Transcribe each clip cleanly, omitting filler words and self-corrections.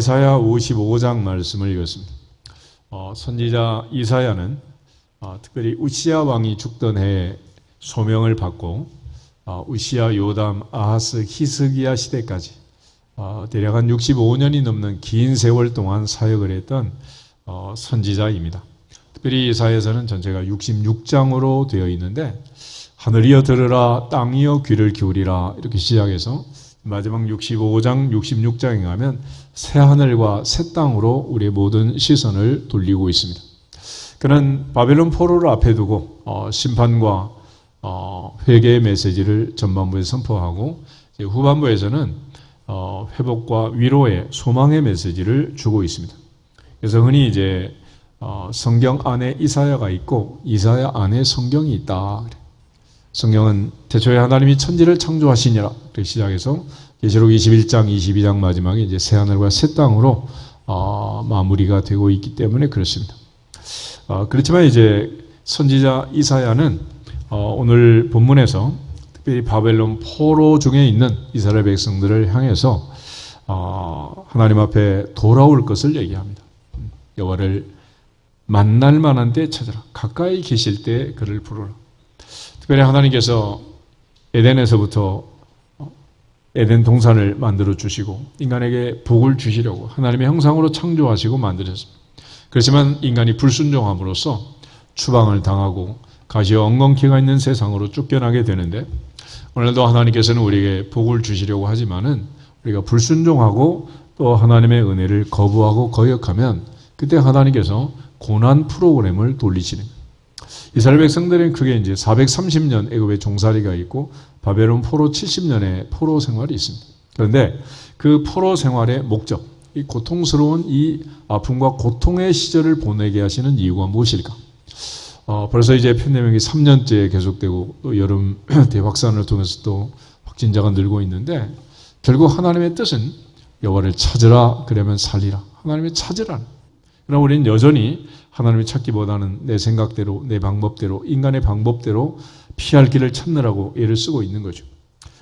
이사야 55장 말씀을 읽었습니다. 선지자 이사야는 특별히 우시야 왕이 죽던 해에 소명을 받고 우시야, 요담, 아하스, 히스기야 시대까지 대략 한 65년이 넘는 긴 세월 동안 사역을 했던 선지자입니다. 특별히 이사야서는 전체가 66장으로 되어 있는데 하늘이여 들으라, 땅이여 귀를 기울이라 이렇게 시작해서 마지막 65장, 66장에 가면 새 하늘과 새 땅으로 우리의 모든 시선을 돌리고 있습니다. 그는 바벨론 포로를 앞에 두고 심판과 회개의 메시지를 전반부에 선포하고 후반부에서는 회복과 위로의 소망의 메시지를 주고 있습니다. 그래서 흔히 이제 성경 안에 이사야가 있고 이사야 안에 성경이 있다. 성경은 태초에 하나님이 천지를 창조하시니라 이렇게 시작해서 계시록 21장, 22장 마지막에 이제 새 하늘과 새 땅으로 마무리가 되고 있기 때문에 그렇습니다. 그렇지만 이제 선지자 이사야는 오늘 본문에서 특별히 바벨론 포로 중에 있는 이스라엘 백성들을 향해서 하나님 앞에 돌아올 것을 얘기합니다. 여호와를 만날 만한 때 찾아라. 가까이 계실 때 그를 부르라. 특별히 하나님께서 에덴에서부터 에덴 동산을 만들어 주시고 인간에게 복을 주시려고 하나님의 형상으로 창조하시고 만드셨습니다. 그렇지만 인간이 불순종함으로써 추방을 당하고 가시와 엉겅퀴가 있는 세상으로 쫓겨나게 되는데 오늘도 하나님께서는 우리에게 복을 주시려고 하지만은 우리가 불순종하고 또 하나님의 은혜를 거부하고 거역하면 그때 하나님께서 고난 프로그램을 돌리시는 거예요. 이스라엘 백성들은 크게 이제 430년 애굽의 종살이가 있고 바벨론 포로 70년의 포로 생활이 있습니다. 그런데 그 포로 생활의 목적, 이 고통스러운 이 아픔과 고통의 시절을 보내게 하시는 이유가 무엇일까? 벌써 이제 팬데믹이 3년째 계속되고 또 여름 대확산을 통해서 또 확진자가 늘고 있는데 결국 하나님의 뜻은 여호와를 찾으라 그러면 살리라. 하나님의 찾으라. 그러나 우리는 여전히 하나님을 찾기보다는 내 생각대로, 내 방법대로, 인간의 방법대로 피할 길을 찾느라고 애를 쓰고 있는 거죠.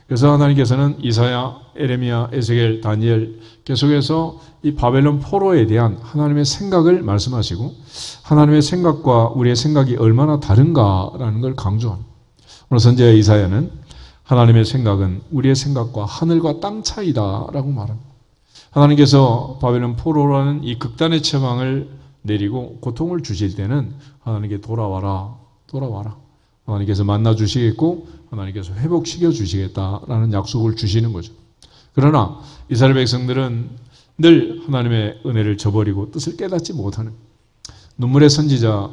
그래서 하나님께서는 이사야, 에레미야, 에스겔, 다니엘 계속해서 이 바벨론 포로에 대한 하나님의 생각을 말씀하시고 하나님의 생각과 우리의 생각이 얼마나 다른가라는 걸 강조합니다. 오늘 선지자 이사야는 하나님의 생각은 우리의 생각과 하늘과 땅 차이다라고 말합니다. 하나님께서 바벨론 포로라는 이 극단의 처방을 내리고 고통을 주실 때는 하나님께 돌아와라. 하나님께서 만나 주시겠고 하나님께서 회복시켜 주시겠다라는 약속을 주시는 거죠. 그러나 이스라엘 백성들은 늘 하나님의 은혜를 저버리고 뜻을 깨닫지 못하는 눈물의 선지자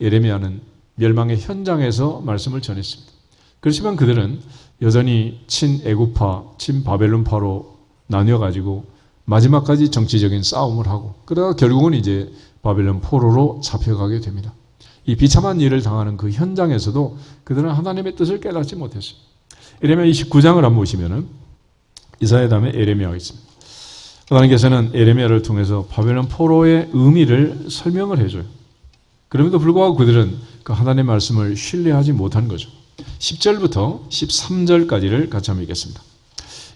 예레미야는 멸망의 현장에서 말씀을 전했습니다. 그렇지만 그들은 여전히 친애굽파, 친바벨론파로 나뉘어가지고 마지막까지 정치적인 싸움을 하고 그러다가 결국은 이제 바벨론 포로로 잡혀가게 됩니다. 이 비참한 일을 당하는 그 현장에서도 그들은 하나님의 뜻을 깨닫지 못했어요. 에레미야 29장을 한번 보시면은 이사야 다음에 에레미야가 있습니다. 하나님께서는 에레미야를 통해서 바벨론 포로의 의미를 설명을 해줘요. 그럼에도 불구하고 그들은 그 하나님의 말씀을 신뢰하지 못한 거죠. 10절부터 13절까지를 같이 한번 읽겠습니다.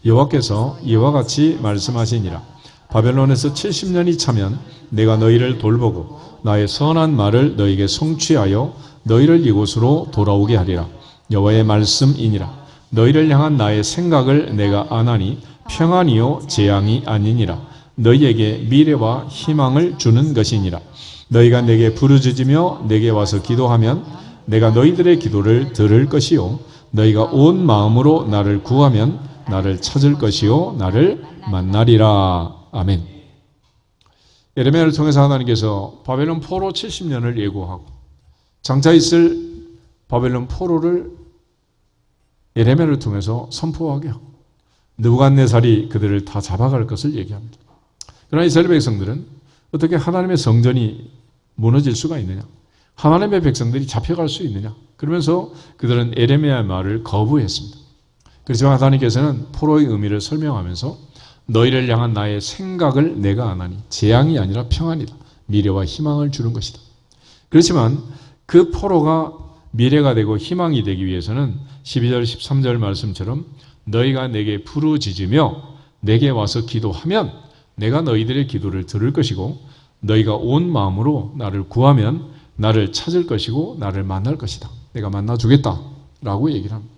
여호와께서 이와 같이 말씀하시니라. 바벨론에서 70년이 차면 내가 너희를 돌보고 나의 선한 말을 너희에게 성취하여 너희를 이곳으로 돌아오게 하리라. 여호와의 말씀이니라. 너희를 향한 나의 생각을 내가 아나니 평안이요 재앙이 아니니라. 너희에게 미래와 희망을 주는 것이니라. 너희가 내게 부르짖으며 내게 와서 기도하면 내가 너희들의 기도를 들을 것이요 너희가 온 마음으로 나를 구하면 나를 찾을 것이요 나를 만나리라. 아멘. 예레미야를 통해서 하나님께서 바벨론 포로 70년을 예고하고 장차 있을 바벨론 포로를 예레미야를 통해서 선포하게 하고 느부갓네살이 그들을 다 잡아갈 것을 얘기합니다. 그러나 이스라엘 백성들은 어떻게 하나님의 성전이 무너질 수가 있느냐? 하나님의 백성들이 잡혀갈 수 있느냐? 그러면서 그들은 예레미야의 말을 거부했습니다. 그렇지만 하나님께서는 포로의 의미를 설명하면서 너희를 향한 나의 생각을 내가 아나니 재앙이 아니라 평안이다. 미래와 희망을 주는 것이다. 그렇지만 그 포로가 미래가 되고 희망이 되기 위해서는 12절 13절 말씀처럼 너희가 내게 부르짖으며 내게 와서 기도하면 내가 너희들의 기도를 들을 것이고 너희가 온 마음으로 나를 구하면 나를 찾을 것이고 나를 만날 것이다. 내가 만나주겠다 라고 얘기를 합니다.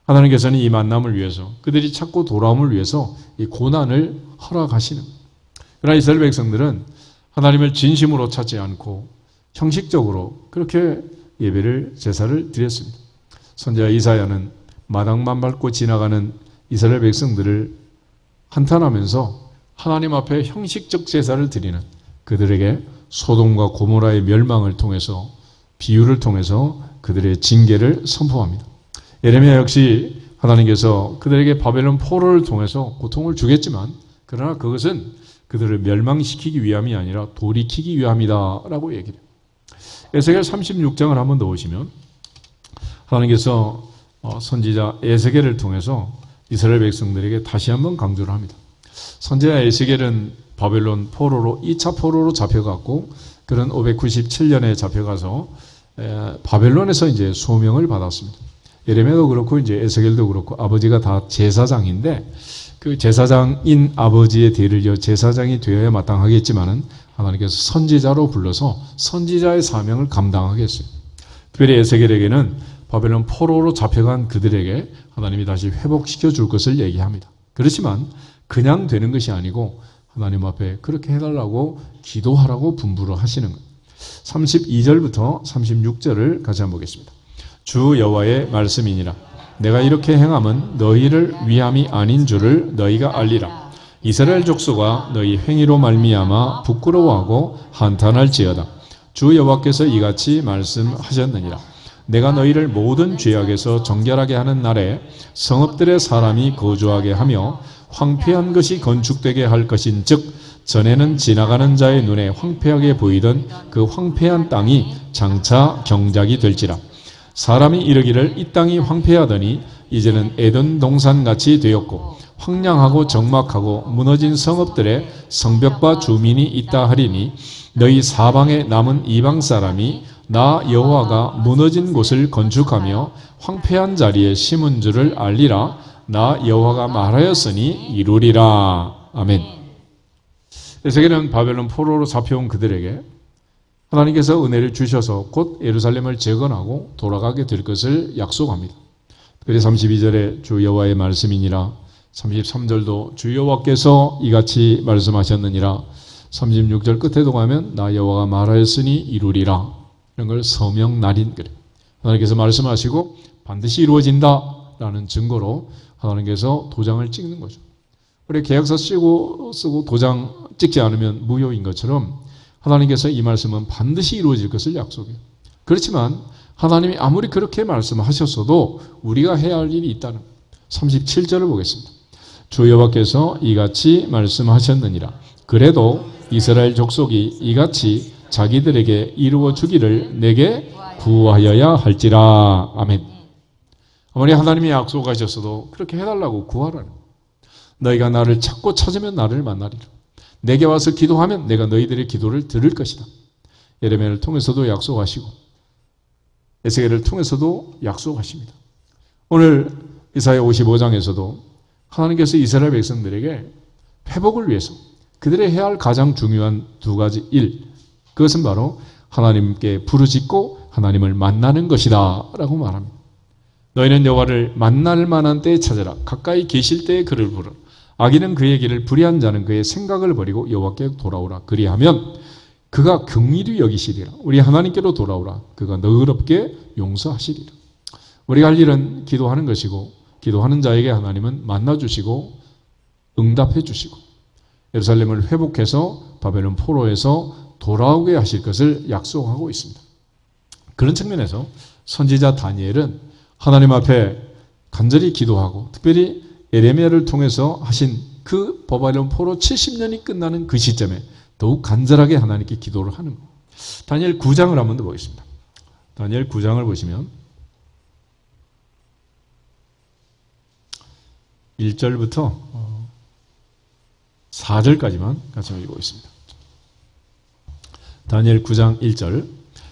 하나님께서는 이 만남을 위해서 그들이 찾고 돌아옴을 위해서 이 고난을 허락하시는 거예요. 그러나 이스라엘 백성들은 하나님을 진심으로 찾지 않고 형식적으로 그렇게 예배를 제사를 드렸습니다. 선지자 이사야는 마당만 밟고 지나가는 이스라엘 백성들을 한탄하면서 하나님 앞에 형식적 제사를 드리는 그들에게 소돔과 고모라의 멸망을 통해서 비유를 통해서 그들의 징계를 선포합니다. 예레미야 역시 하나님께서 그들에게 바벨론 포로를 통해서 고통을 주겠지만 그러나 그것은 그들을 멸망시키기 위함이 아니라 돌이키기 위함이다 라고 얘기해요. 에스겔 36장을 한번 더 보시면 하나님께서 선지자 에스겔을 통해서 이스라엘 백성들에게 다시 한번 강조를 합니다. 선지자 에스겔은 바벨론 포로로 2차 포로로 잡혀갔고 그는 597년에 잡혀가서 바벨론에서 이제 소명을 받았습니다. 예레미야도 그렇고 이제 에스겔도 그렇고 아버지가 다 제사장인데 그 제사장인 아버지의 대를 이어 제사장이 되어야 마땅하겠지만은 하나님께서 선지자로 불러서 선지자의 사명을 감당하게 했어요. 특별히 에스겔에게는 바벨론 포로로 잡혀간 그들에게 하나님이 다시 회복시켜 줄 것을 얘기합니다. 그렇지만 그냥 되는 것이 아니고 하나님 앞에 그렇게 해달라고 기도하라고 분부를 하시는 거예요. 32절부터 36절을 같이 한번 보겠습니다. 주 여호와의 말씀이니라. 내가 이렇게 행함은 너희를 위함이 아닌 줄을 너희가 알리라. 이스라엘 족속아 너희 행위로 말미암아 부끄러워하고 한탄할지어다. 주 여호와께서 이같이 말씀하셨느니라. 내가 너희를 모든 죄악에서 정결하게 하는 날에 성읍들의 사람이 거주하게 하며 황폐한 것이 건축되게 할 것인즉 전에는 지나가는 자의 눈에 황폐하게 보이던 그 황폐한 땅이 장차 경작이 될지라. 사람이 이르기를 이 땅이 황폐하더니 이제는 에덴 동산같이 되었고 황량하고 적막하고 무너진 성읍들에 성벽과 주민이 있다 하리니 너희 사방에 남은 이방 사람이 나 여호와가 무너진 곳을 건축하며 황폐한 자리에 심은 줄을 알리라. 나 여호와가 말하였으니 이루리라. 아멘. 에스겔은 바벨론 포로로 잡혀온 그들에게 하나님께서 은혜를 주셔서 곧 예루살렘을 재건하고 돌아가게 될 것을 약속합니다. 그래서 32절에 주 여호와의 말씀이니라. 33절도 주 여호와께서 이같이 말씀하셨느니라. 36절 끝에도 가면 나 여호와가 말하였으니 이루리라. 이런 걸 서명날인 그래. 하나님께서 말씀하시고 반드시 이루어진다라는 증거로 하나님께서 도장을 찍는 거죠. 우리 계약서 쓰고 도장 찍지 않으면 무효인 것처럼 하나님께서 이 말씀은 반드시 이루어질 것을 약속해요. 그렇지만 하나님이 아무리 그렇게 말씀하셨어도 우리가 해야 할 일이 있다는 37절을 보겠습니다. 주 여호와께서 이같이 말씀하셨느니라. 그래도 이스라엘 족속이 이같이 자기들에게 이루어 주기를 내게 구하여야 할지라. 아멘. 아무리 하나님이 약속하셨어도 그렇게 해달라고 구하라는 거예요. 너희가 나를 찾고 찾으면 나를 만나리라. 내게 와서 기도하면 내가 너희들의 기도를 들을 것이다. 예레미야를 통해서도 약속하시고 에스겔을 통해서도 약속하십니다. 오늘 이사야 55장에서도 하나님께서 이스라엘 백성들에게 회복을 위해서 그들이 해야 할 가장 중요한 두 가지 일, 그것은 바로 하나님께 부르짖고 하나님을 만나는 것이다 라고 말합니다. 너희는 여호와를 만날 만한 때에 찾아라. 가까이 계실 때에 그를 부르라. 악인은 그의 길을 불의한 자는 그의 생각을 버리고 여호와께 돌아오라. 그리하면 그가 긍휼히 여기시리라. 우리 하나님께로 돌아오라. 그가 너그럽게 용서하시리라. 우리가 할 일은 기도하는 것이고 기도하는 자에게 하나님은 만나주시고 응답해 주시고 예루살렘을 회복해서 바벨론 포로에서 돌아오게 하실 것을 약속하고 있습니다. 그런 측면에서 선지자 다니엘은 하나님 앞에 간절히 기도하고 특별히 예레미야를 통해서 하신 그 바벨론 포로 70년이 끝나는 그 시점에 더욱 간절하게 하나님께 기도를 하는 거예요. 다니엘 9장을 한번 더 보겠습니다. 다니엘 9장을 보시면 1절부터 4절까지만 같이 읽어보겠습니다. 다니엘 9장 1절.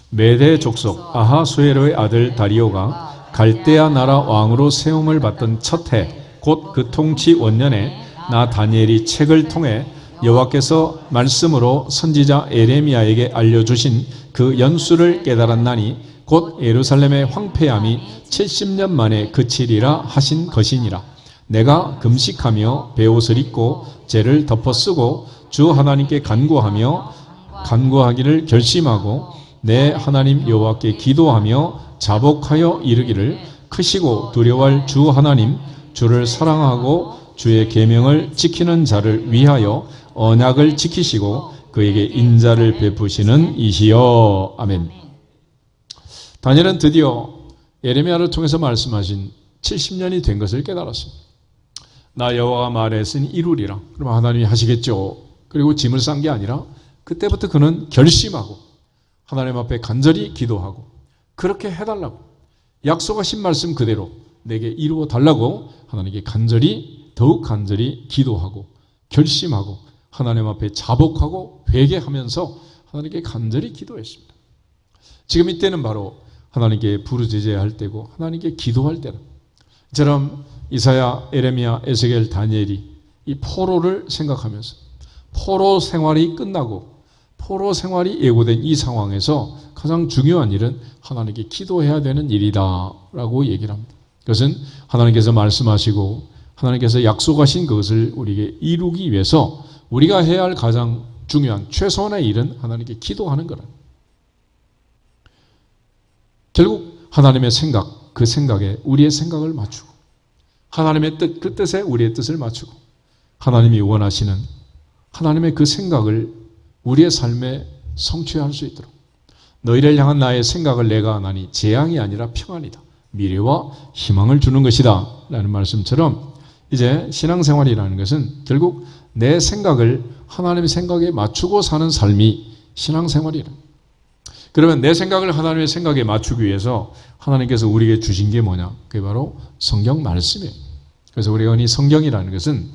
메대 족속 아하수에로의 아들 다리오가 갈대아 나라 왕으로 세움을 받던 첫 해 곧 그 통치 원년에 나 다니엘이 책을 통해 여호와께서 말씀으로 선지자 에레미야에게 알려주신 그 연수를 깨달았나니 곧 예루살렘의 황폐함이 70년 만에 그치리라 하신 것이니라. 내가 금식하며 베옷을 입고 죄를 덮어쓰고 주 하나님께 간구하기를 결심하고 내 하나님 여호와께 기도하며 자복하여 이르기를 크시고 두려워할 주 하나님 주를 사랑하고 주의 계명을 지키는 자를 위하여 언약을 지키시고 그에게 인자를 베푸시는 이시여. 아멘. 다니엘은 드디어 예레미야를 통해서 말씀하신 70년이 된 것을 깨달았습니다. 나 여호와가 말했으니 이루리라. 그럼 하나님이 하시겠죠. 그리고 짐을 싼 게 아니라 그때부터 그는 결심하고 하나님 앞에 간절히 기도하고 그렇게 해달라고 약속하신 말씀 그대로 내게 이루어 달라고 하나님께 더욱 간절히 기도하고 결심하고 하나님 앞에 자복하고 회개하면서 하나님께 간절히 기도했습니다. 지금 이때는 바로 하나님께 부르짖어야 때고 하나님께 기도할 때는 이처럼 이사야, 에레미야, 에스겔, 다니엘이 이 포로를 생각하면서 포로 생활이 끝나고 포로 생활이 예고된 이 상황에서 가장 중요한 일은 하나님께 기도해야 되는 일이다 라고 얘기를 합니다. 그것은 하나님께서 말씀하시고 하나님께서 약속하신 그것을 우리에게 이루기 위해서 우리가 해야 할 가장 중요한 최선의 일은 하나님께 기도하는 거라. 결국 하나님의 생각, 그 생각에 우리의 생각을 맞추고 하나님의 뜻, 그 뜻에 우리의 뜻을 맞추고 하나님이 원하시는 하나님의 그 생각을 우리의 삶에 성취할 수 있도록 너희를 향한 나의 생각을 내가 하나니 재앙이 아니라 평안이다. 미래와 희망을 주는 것이다. 라는 말씀처럼 이제 신앙생활이라는 것은 결국 내 생각을 하나님의 생각에 맞추고 사는 삶이 신앙생활이라. 그러면 내 생각을 하나님의 생각에 맞추기 위해서 하나님께서 우리에게 주신 게 뭐냐? 그게 바로 성경 말씀이에요. 그래서 우리가 흔히 성경이라는 것은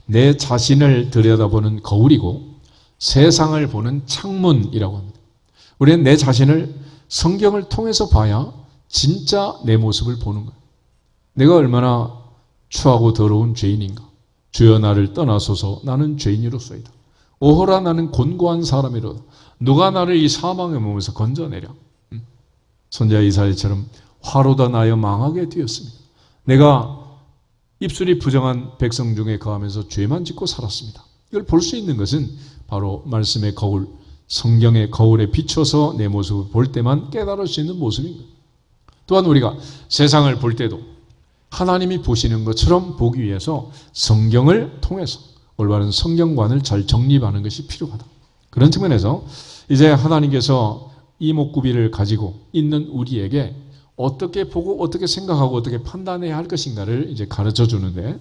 내 자신을 들여다보는 거울이고 세상을 보는 창문이라고 합니다. 우리는 내 자신을 성경을 통해서 봐야 진짜 내 모습을 보는 거예요. 내가 얼마나 추하고 더러운 죄인인가. 주여 나를 떠나소서 나는 죄인이로소이다. 오호라 나는 곤고한 사람이로다. 누가 나를 이 사망의 몸에서 건져내랴. 선지자 이사야처럼 화로다 나여 망하게 되었습니다. 내가 입술이 부정한 백성 중에 거하면서 죄만 짓고 살았습니다. 이걸 볼 수 있는 것은 바로 말씀의 거울, 성경의 거울에 비춰서 내 모습을 볼 때만 깨달을 수 있는 모습인 거예요. 또한 우리가 세상을 볼 때도 하나님이 보시는 것처럼 보기 위해서 성경을 통해서 올바른 성경관을 잘 정립하는 것이 필요하다. 그런 측면에서 이제 하나님께서 이목구비를 가지고 있는 우리에게 어떻게 보고 어떻게 생각하고 어떻게 판단해야 할 것인가를 이제 가르쳐 주는데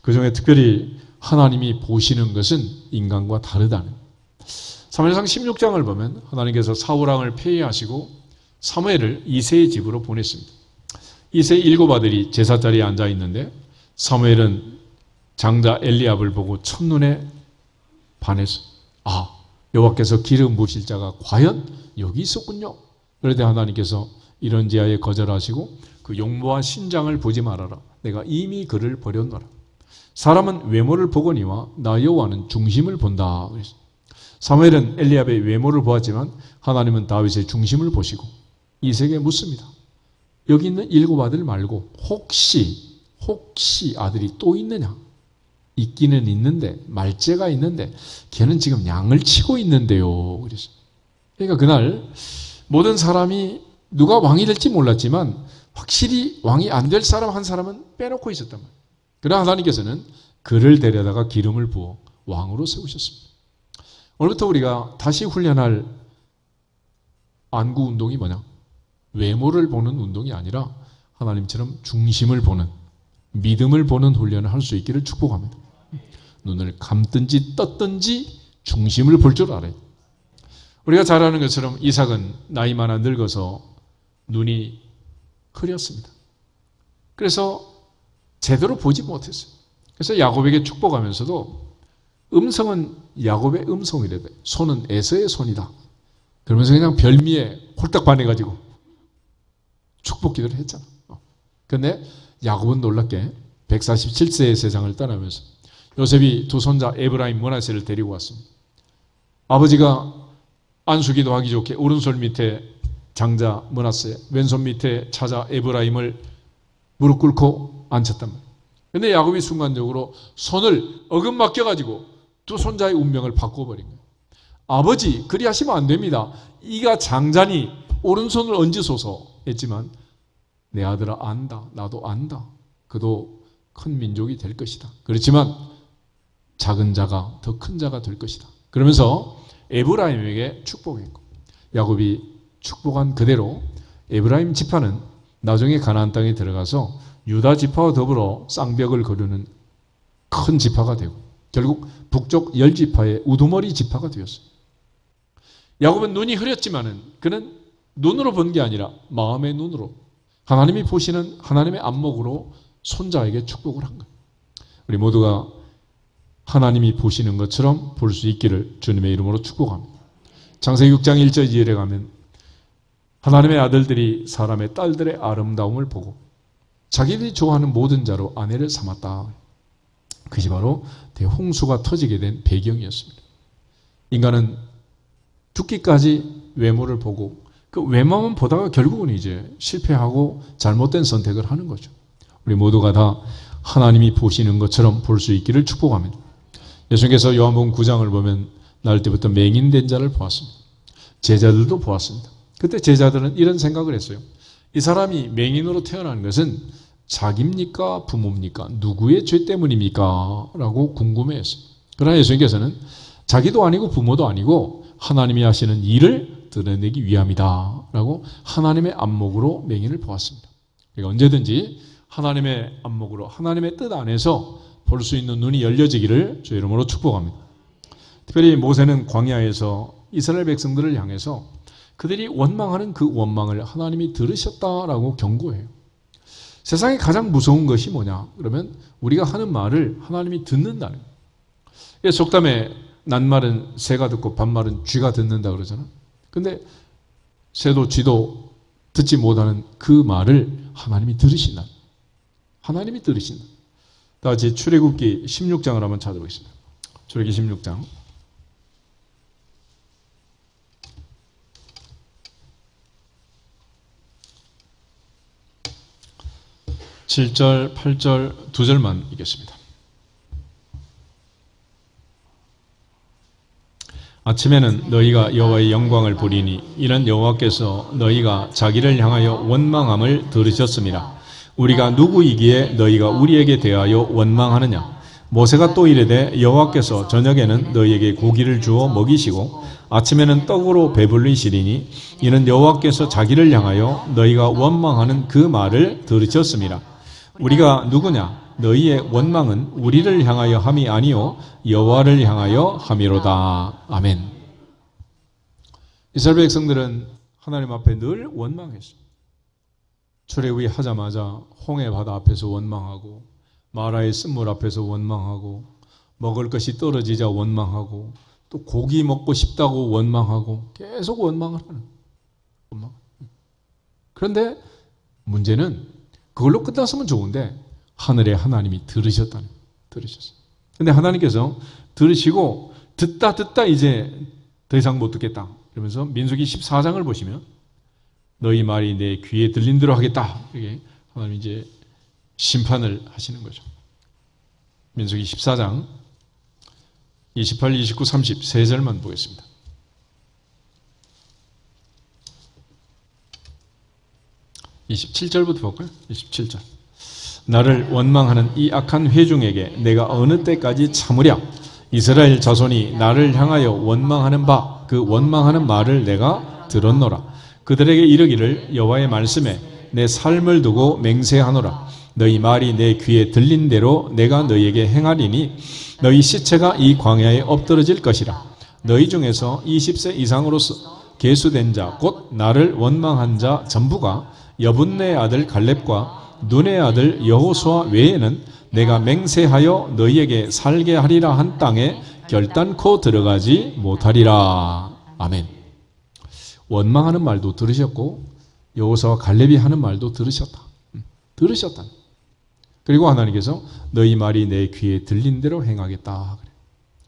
그중에 특별히 하나님이 보시는 것은 인간과 다르다는 사무엘상 16장을 보면 하나님께서 사울왕을 폐위하시고 사무엘을 이새의 집으로 보냈습니다. 이새의 7 아들이 제사 자리에 앉아 있는데 사무엘은 장자 엘리압을 보고 첫눈에 반해서 여호와께서 기름 부으실 자가 과연 여기 있었군요. 그럴 때 하나님께서 이런 지하에 거절하시고 그 용모와 신장을 보지 말아라. 내가 이미 그를 버렸노라. 사람은 외모를 보거니와 나 여호와는 중심을 본다. 사무엘은 엘리압의 외모를 보았지만 하나님은 다윗의 중심을 보시고 이새에게 묻습니다. 여기 있는 7 아들 말고 혹시 아들이 또 있느냐? 있기는 있는데 말째가 있는데 걔는 지금 양을 치고 있는데요. 그래서 그러니까 그날 모든 사람이 누가 왕이 될지 몰랐지만 확실히 왕이 안 될 사람 한 사람은 빼놓고 있었단 말이에요. 그러나 하나님께서는 그를 데려다가 기름을 부어 왕으로 세우셨습니다. 오늘부터 우리가 다시 훈련할 안구 운동이 뭐냐? 외모를 보는 운동이 아니라 하나님처럼 중심을 보는 믿음을 보는 훈련을 할 수 있기를 축복합니다. 눈을 감든지 떴든지 중심을 볼 줄 알아요. 우리가 잘 아는 것처럼 이삭은 나이 많아 늙어서 눈이 흐렸습니다. 그래서 제대로 보지 못했어요. 그래서 야곱에게 축복하면서도 음성은 야곱의 음성이래요. 손은 에서의 손이다. 그러면서 그냥 별미에 홀딱 반해가지고 축복 기도를 했잖아. 그런데 야곱은 놀랍게 147세의 세상을 떠나면서 요셉이 두 손자 에브라임, 므낫세를 데리고 왔습니다. 아버지가 안수기도 하기 좋게 오른손 밑에 장자 므낫세, 왼손 밑에 차자 에브라임을 무릎 꿇고 앉혔단 말이에요. 그런데 야곱이 순간적으로 손을 어긋맞겨가지고 두 손자의 운명을 바꿔버린 거예요. 아버지, 그리 하시면 안 됩니다. 이가 장자니 오른손을 얹으소서 했지만 내 아들아 안다. 나도 안다. 그도 큰 민족이 될 것이다. 그렇지만 작은 자가 더 큰 자가 될 것이다. 그러면서 에브라임에게 축복했고 야곱이 축복한 그대로 에브라임 지파는 나중에 가나안 땅에 들어가서 유다 지파와 더불어 쌍벽을 거르는 큰 지파가 되고 결국 북쪽 10지파의 우두머리 지파가 되었어요. 야곱은 눈이 흐렸지만은 그는 눈으로 본 게 아니라 마음의 눈으로 하나님이 보시는 하나님의 안목으로 손자에게 축복을 한 거예요. 우리 모두가 하나님이 보시는 것처럼 볼 수 있기를 주님의 이름으로 축복합니다. 창세기 6장 1절 2절에 가면 하나님의 아들들이 사람의 딸들의 아름다움을 보고 자기들이 좋아하는 모든 자로 아내를 삼았다. 그것이 바로 대홍수가 터지게 된 배경이었습니다. 인간은 죽기까지 외모를 보고 그 외모만 보다가 결국은 이제 실패하고 잘못된 선택을 하는 거죠. 우리 모두가 다 하나님이 보시는 것처럼 볼 수 있기를 축복합니다. 예수님께서 요한복음 9장을 보면 나올 때부터 맹인된 자를 보았습니다. 제자들도 보았습니다. 그때 제자들은 이런 생각을 했어요. 이 사람이 맹인으로 태어난 것은 자기입니까? 부모입니까? 누구의 죄 때문입니까? 라고 궁금해했어요. 그러나 예수님께서는 자기도 아니고 부모도 아니고 하나님이 하시는 일을 드러내기 위함이다 라고 하나님의 안목으로 맹인을 보았습니다. 그러니까 언제든지 하나님의 안목으로 하나님의 뜻 안에서 볼 수 있는 눈이 열려지기를 주의 이름으로 축복합니다. 특별히 모세는 광야에서 이스라엘 백성들을 향해서 그들이 원망하는 그 원망을 하나님이 들으셨다라고 경고해요. 세상에 가장 무서운 것이 뭐냐? 그러면 우리가 하는 말을 하나님이 듣는다는 거예요. 속담에 낱말은 새가 듣고 반말은 쥐가 듣는다 그러잖아. 근데 새도 쥐도 듣지 못하는 그 말을 하나님이 들으신다. 하나님이 들으신다. 다 같이 출애굽기 16장을 한번 찾아보겠습니다. 출애굽기 16장. 7절, 8절 두 절만 읽겠습니다. 아침에는 너희가 여호와의 영광을 보리니 이는 여호와께서 너희가 자기를 향하여 원망함을 들으셨습니다. 우리가 누구이기에 너희가 우리에게 대하여 원망하느냐? 모세가 또 이르되 여호와께서 저녁에는 너희에게 고기를 주어 먹이시고 아침에는 떡으로 배불리시리니 이는 여호와께서 자기를 향하여 너희가 원망하는 그 말을 들으셨습니다. 우리가 누구냐? 너희의 원망은 우리를 향하여 함이 아니요 여호와를 향하여 함이로다. 아멘. 이스라엘 백성들은 하나님 앞에 늘 원망했습니다. 출애굽이 하자마자 홍해 바다 앞에서 원망하고 마라의 쓴물 앞에서 원망하고 먹을 것이 떨어지자 원망하고 또 고기 먹고 싶다고 원망하고 계속 원망을 하는 원망. 그런데 문제는 그걸로 끝났으면 좋은데 하늘의 하나님이 들으셨다는 거예요. 들으셨어요. 그런데 하나님께서 들으시고 듣다 이제 더 이상 못 듣겠다. 그러면서 민수기 14장을 보시면 너희 말이 내 귀에 들린 대로 하겠다. 이게 하나님이 이제 심판을 하시는 거죠. 민수기 14장 28, 29, 30 세 절만 보겠습니다. 27절부터 볼까요? 27절. 나를 원망하는 이 악한 회중에게 내가 어느 때까지 참으랴? 이스라엘 자손이 나를 향하여 원망하는 바 그 원망하는 말을 내가 들었노라. 그들에게 이르기를 여호와의 말씀에 내 삶을 두고 맹세하노라. 너희 말이 내 귀에 들린 대로 내가 너희에게 행하리니 너희 시체가 이 광야에 엎드러질 것이라. 너희 중에서 20세 이상으로서 계수된 자 곧 나를 원망한 자 전부가 여분네 아들 갈렙과 눈의 아들 여호수아 외에는 내가 맹세하여 너희에게 살게 하리라 한 땅에 결단코 들어가지 못하리라. 아멘. 원망하는 말도 들으셨고 여호수아와 갈렙이 하는 말도 들으셨다. 들으셨다. 그리고 하나님께서 너희 말이 내 귀에 들린 대로 행하겠다.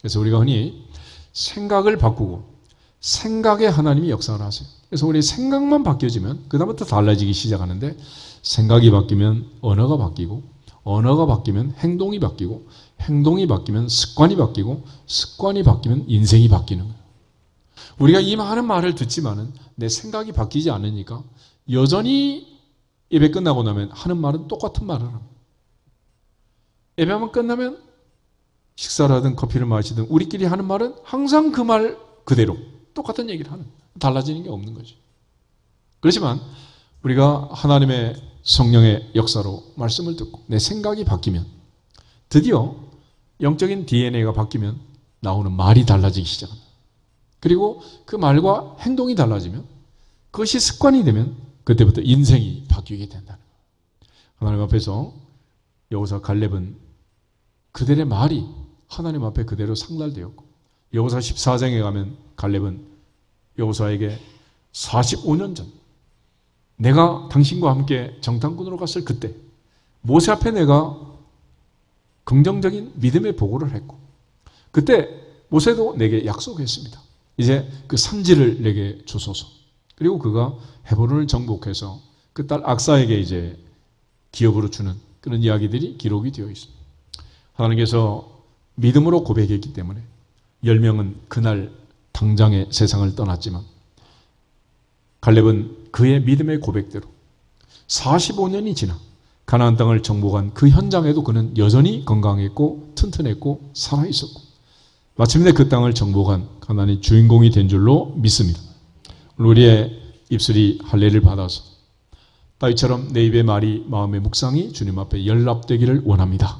그래서 우리가 흔히 생각을 바꾸고 생각에 하나님이 역사를 하세요. 그래서 우리 생각만 바뀌어지면 그 다음부터 달라지기 시작하는데, 생각이 바뀌면 언어가 바뀌고, 언어가 바뀌면 행동이 바뀌고, 행동이 바뀌면 습관이 바뀌고, 습관이 바뀌면 인생이 바뀌는 거예요. 우리가 이 많은 말을 듣지만은 내 생각이 바뀌지 않으니까 여전히 예배 끝나고 나면 하는 말은 똑같은 말을 합니다. 예배만 끝나면 식사를 하든 커피를 마시든 우리끼리 하는 말은 항상 그 말 그대로 똑같은 얘기를 하는, 달라지는 게 없는 거죠. 그렇지만 우리가 하나님의 성령의 역사로 말씀을 듣고 내 생각이 바뀌면, 드디어 영적인 DNA가 바뀌면 나오는 말이 달라지기 시작합니다. 그리고 그 말과 행동이 달라지면, 그것이 습관이 되면 그때부터 인생이 바뀌게 된다는 거예요. 하나님 앞에서 여호수아 갈렙은 그들의 말이 하나님 앞에 그대로 상달되었고, 여호수아 14장에 가면 갈렙은 여호수아에게 45년 전 내가 당신과 함께 정탐꾼으로 갔을 그때 모세 앞에 내가 긍정적인 믿음의 보고를 했고, 그때 모세도 내게 약속했습니다. 이제 그 산지를 내게 주소서. 그리고 그가 헤브론을 정복해서 그 딸 악사에게 이제 기업으로 주는 그런 이야기들이 기록이 되어 있습니다. 하나님께서 믿음으로 고백했기 때문에 10명은 그날 당장에 세상을 떠났지만, 갈렙은 그의 믿음의 고백대로 45년이 지나 가나안 땅을 정복한 그 현장에도 그는 여전히 건강했고 튼튼했고 살아있었고, 마침내 그 땅을 정복한 가나안의 주인공이 된 줄로 믿습니다. 우리의 입술이 할례를 받아서 다윗처럼 내 입의 말이 마음의 묵상이 주님 앞에 연락되기를 원합니다.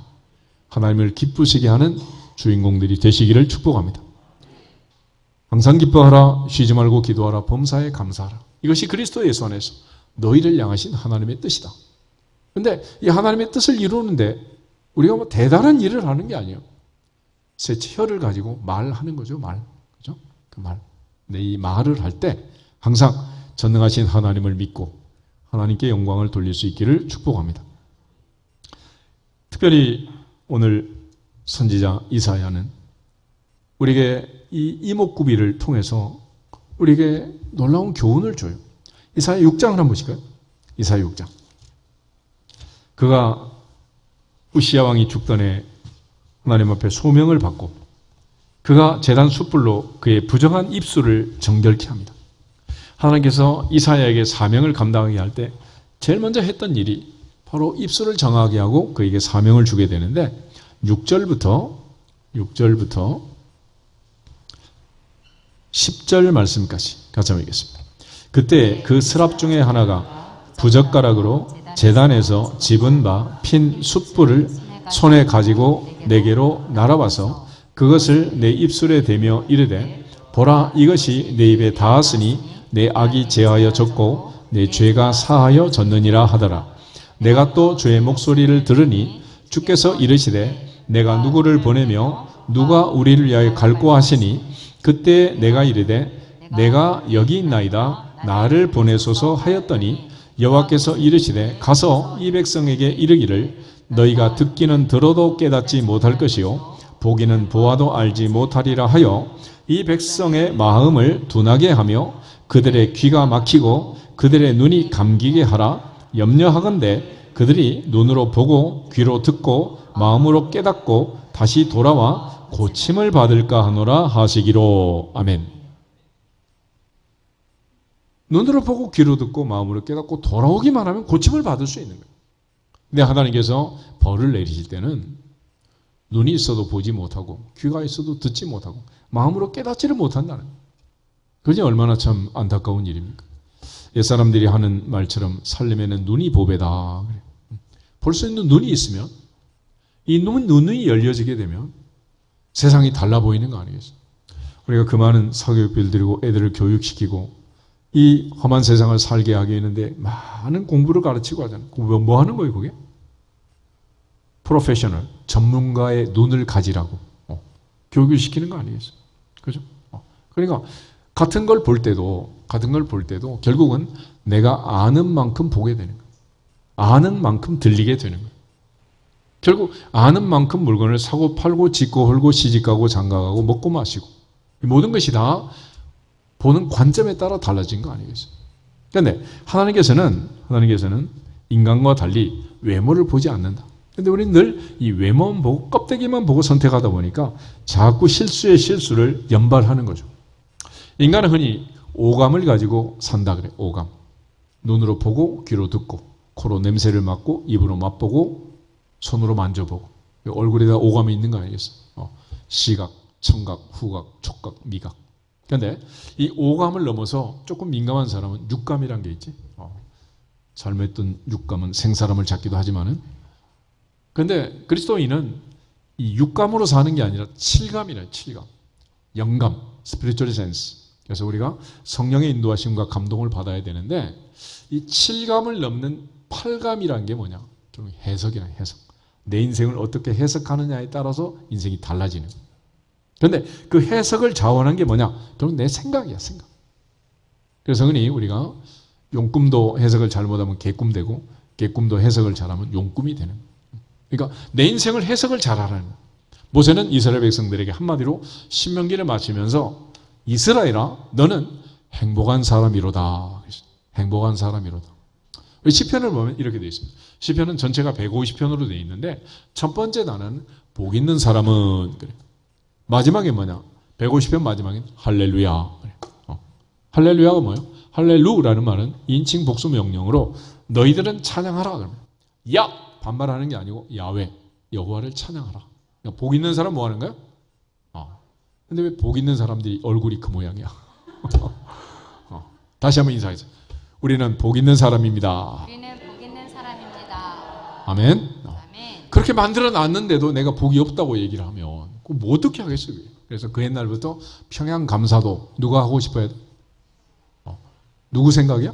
하나님을 기쁘시게 하는 주인공들이 되시기를 축복합니다. 항상 기뻐하라, 쉬지 말고 기도하라, 범사에 감사하라. 이것이 그리스도 예수 안에서 너희를 향하신 하나님의 뜻이다. 그런데 이 하나님의 뜻을 이루는데 우리가 뭐 대단한 일을 하는 게 아니에요. 새 혀를 가지고 말하는 거죠, 말. 그죠? 그 말. 근데 이 말을 할 때 항상 전능하신 하나님을 믿고 하나님께 영광을 돌릴 수 있기를 축복합니다. 특별히 오늘 선지자 이사야는 우리에게 이 이목구비를 통해서 우리에게 놀라운 교훈을 줘요. 이사야 6장을 한번 보실까요? 이사야 6장. 그가 우시야 왕이 죽던 해 하나님 앞에 소명을 받고 그가 제단 숯불로 그의 부정한 입술을 정결케 합니다. 하나님께서 이사야에게 사명을 감당하게 할 때 제일 먼저 했던 일이 바로 입술을 정하게 하고 그에게 사명을 주게 되는데, 6절부터 10절 말씀까지 같이 한번 읽겠습니다. 그때 그 스랍 중에 하나가 부젓가락으로 제단에서 집은 바 핀 숯불을 손에 가지고 내게로 날아와서 그것을 내 입술에 대며 이르되, 보라, 이것이 내 입에 닿았으니 내 악이 제하여 졌고 내 죄가 사하여 졌느니라 하더라. 내가 또 주의 목소리를 들으니 주께서 이르시되, 내가 누구를 보내며 누가 우리를 위하여 갈고 하시니, 그때 내가 이르되 내가 여기 있나이다, 나를 보내소서 하였더니 여호와께서 이르시되, 가서 이 백성에게 이르기를, 너희가 듣기는 들어도 깨닫지 못할 것이요 보기는 보아도 알지 못하리라 하여 이 백성의 마음을 둔하게 하며 그들의 귀가 막히고 그들의 눈이 감기게 하라. 염려하건대 그들이 눈으로 보고 귀로 듣고 마음으로 깨닫고 다시 돌아와 고침을 받을까 하노라 하시기로. 아멘. 눈으로 보고 귀로 듣고 마음으로 깨닫고 돌아오기만 하면 고침을 받을 수 있는 거예요. 근데 하나님께서 벌을 내리실 때는 눈이 있어도 보지 못하고 귀가 있어도 듣지 못하고 마음으로 깨닫지를 못한다는 거예요. 그게 얼마나 참 안타까운 일입니까? 옛사람들이 하는 말처럼 살림에는 눈이 보배다. 볼 수 있는 눈이 있으면 이 눈이 열려지게 되면 세상이 달라 보이는 거 아니겠어요? 우리가 그 많은 사교육비를 들이고 애들을 교육시키고 이 험한 세상을 살게 하게 했는데 많은 공부를 가르치고 하잖아요. 뭐 하는 거예요, 그게? 프로페셔널, 전문가의 눈을 가지라고 교육을 시키는 거 아니겠어요? 그죠? 그러니까 같은 걸 볼 때도 결국은 내가 아는 만큼 보게 되는 거예요. 아는 만큼 들리게 되는 거예요. 결국 아는 만큼 물건을 사고 팔고 짓고 헐고 시집가고 장가가고 먹고 마시고 이 모든 것이 다 보는 관점에 따라 달라진 거 아니겠어요? 그런데 하나님께서는 인간과 달리 외모를 보지 않는다. 그런데 우리는 늘 이 외모만 보고 껍데기만 보고 선택하다 보니까 자꾸 실수에 실수를 연발하는 거죠. 인간은 흔히 오감을 가지고 산다 그래. 오감. 눈으로 보고 귀로 듣고 코로 냄새를 맡고 입으로 맛보고 손으로 만져보고 얼굴에다 오감이 있는 거 아니겠어? 시각, 청각, 후각, 촉각, 미각. 그런데 이 오감을 넘어서 조금 민감한 사람은 육감이란 게 있지. 잘못된 육감은 생사람을 잡기도 하지만은 그런데 그리스도인은 이 육감으로 사는 게 아니라 칠감이래. 칠감, 영감, spiritual sense. 그래서 우리가 성령의 인도하심과 감동을 받아야 되는데 이 칠감을 넘는 팔감이란 게 뭐냐? 좀 해석이란 해석. 내 인생을 어떻게 해석하느냐에 따라서 인생이 달라지는 거예요. 그런데 그 해석을 자원한 게 뭐냐? 결국 내 생각이야, 생각. 그래서 흔히 우리가 용꿈도 해석을 잘못하면 개꿈 되고 개꿈도 해석을 잘하면 용꿈이 되는 거예요. 그러니까 내 인생을 해석을 잘하라는 거예요. 모세는 이스라엘 백성들에게 한마디로 신명기를 마치면서 이스라엘아 너는 행복한 사람이로다. 행복한 사람이로다. 시편을 보면 이렇게 되어 있습니다. 시편은 전체가 150편으로 되어 있는데 첫 번째 단어는 복 있는 사람은 그래. 마지막에 뭐냐? 150편 마지막엔 할렐루야. 그래. 할렐루야가 뭐예요? 할렐루라는 말은 인칭 복수 명령으로 너희들은 찬양하라. 그러면 야 반말하는 게 아니고 야외 여호와를 찬양하라. 그러니까 복 있는 사람 뭐 하는 거야? 근데 왜 복 있는 사람들이 얼굴이 그 모양이야? 다시 한번 인사해서 우리는 복 있는 사람입니다. 우리는 복 있는 사람입니다. 아멘. 아멘. 그렇게 만들어 놨는데도 내가 복이 없다고 얘기를 하면 그거 뭐 어떻게 하겠어요? 그래서 그 옛날부터 평양 감사도 누가 하고 싶어야 돼? 누구 생각이야?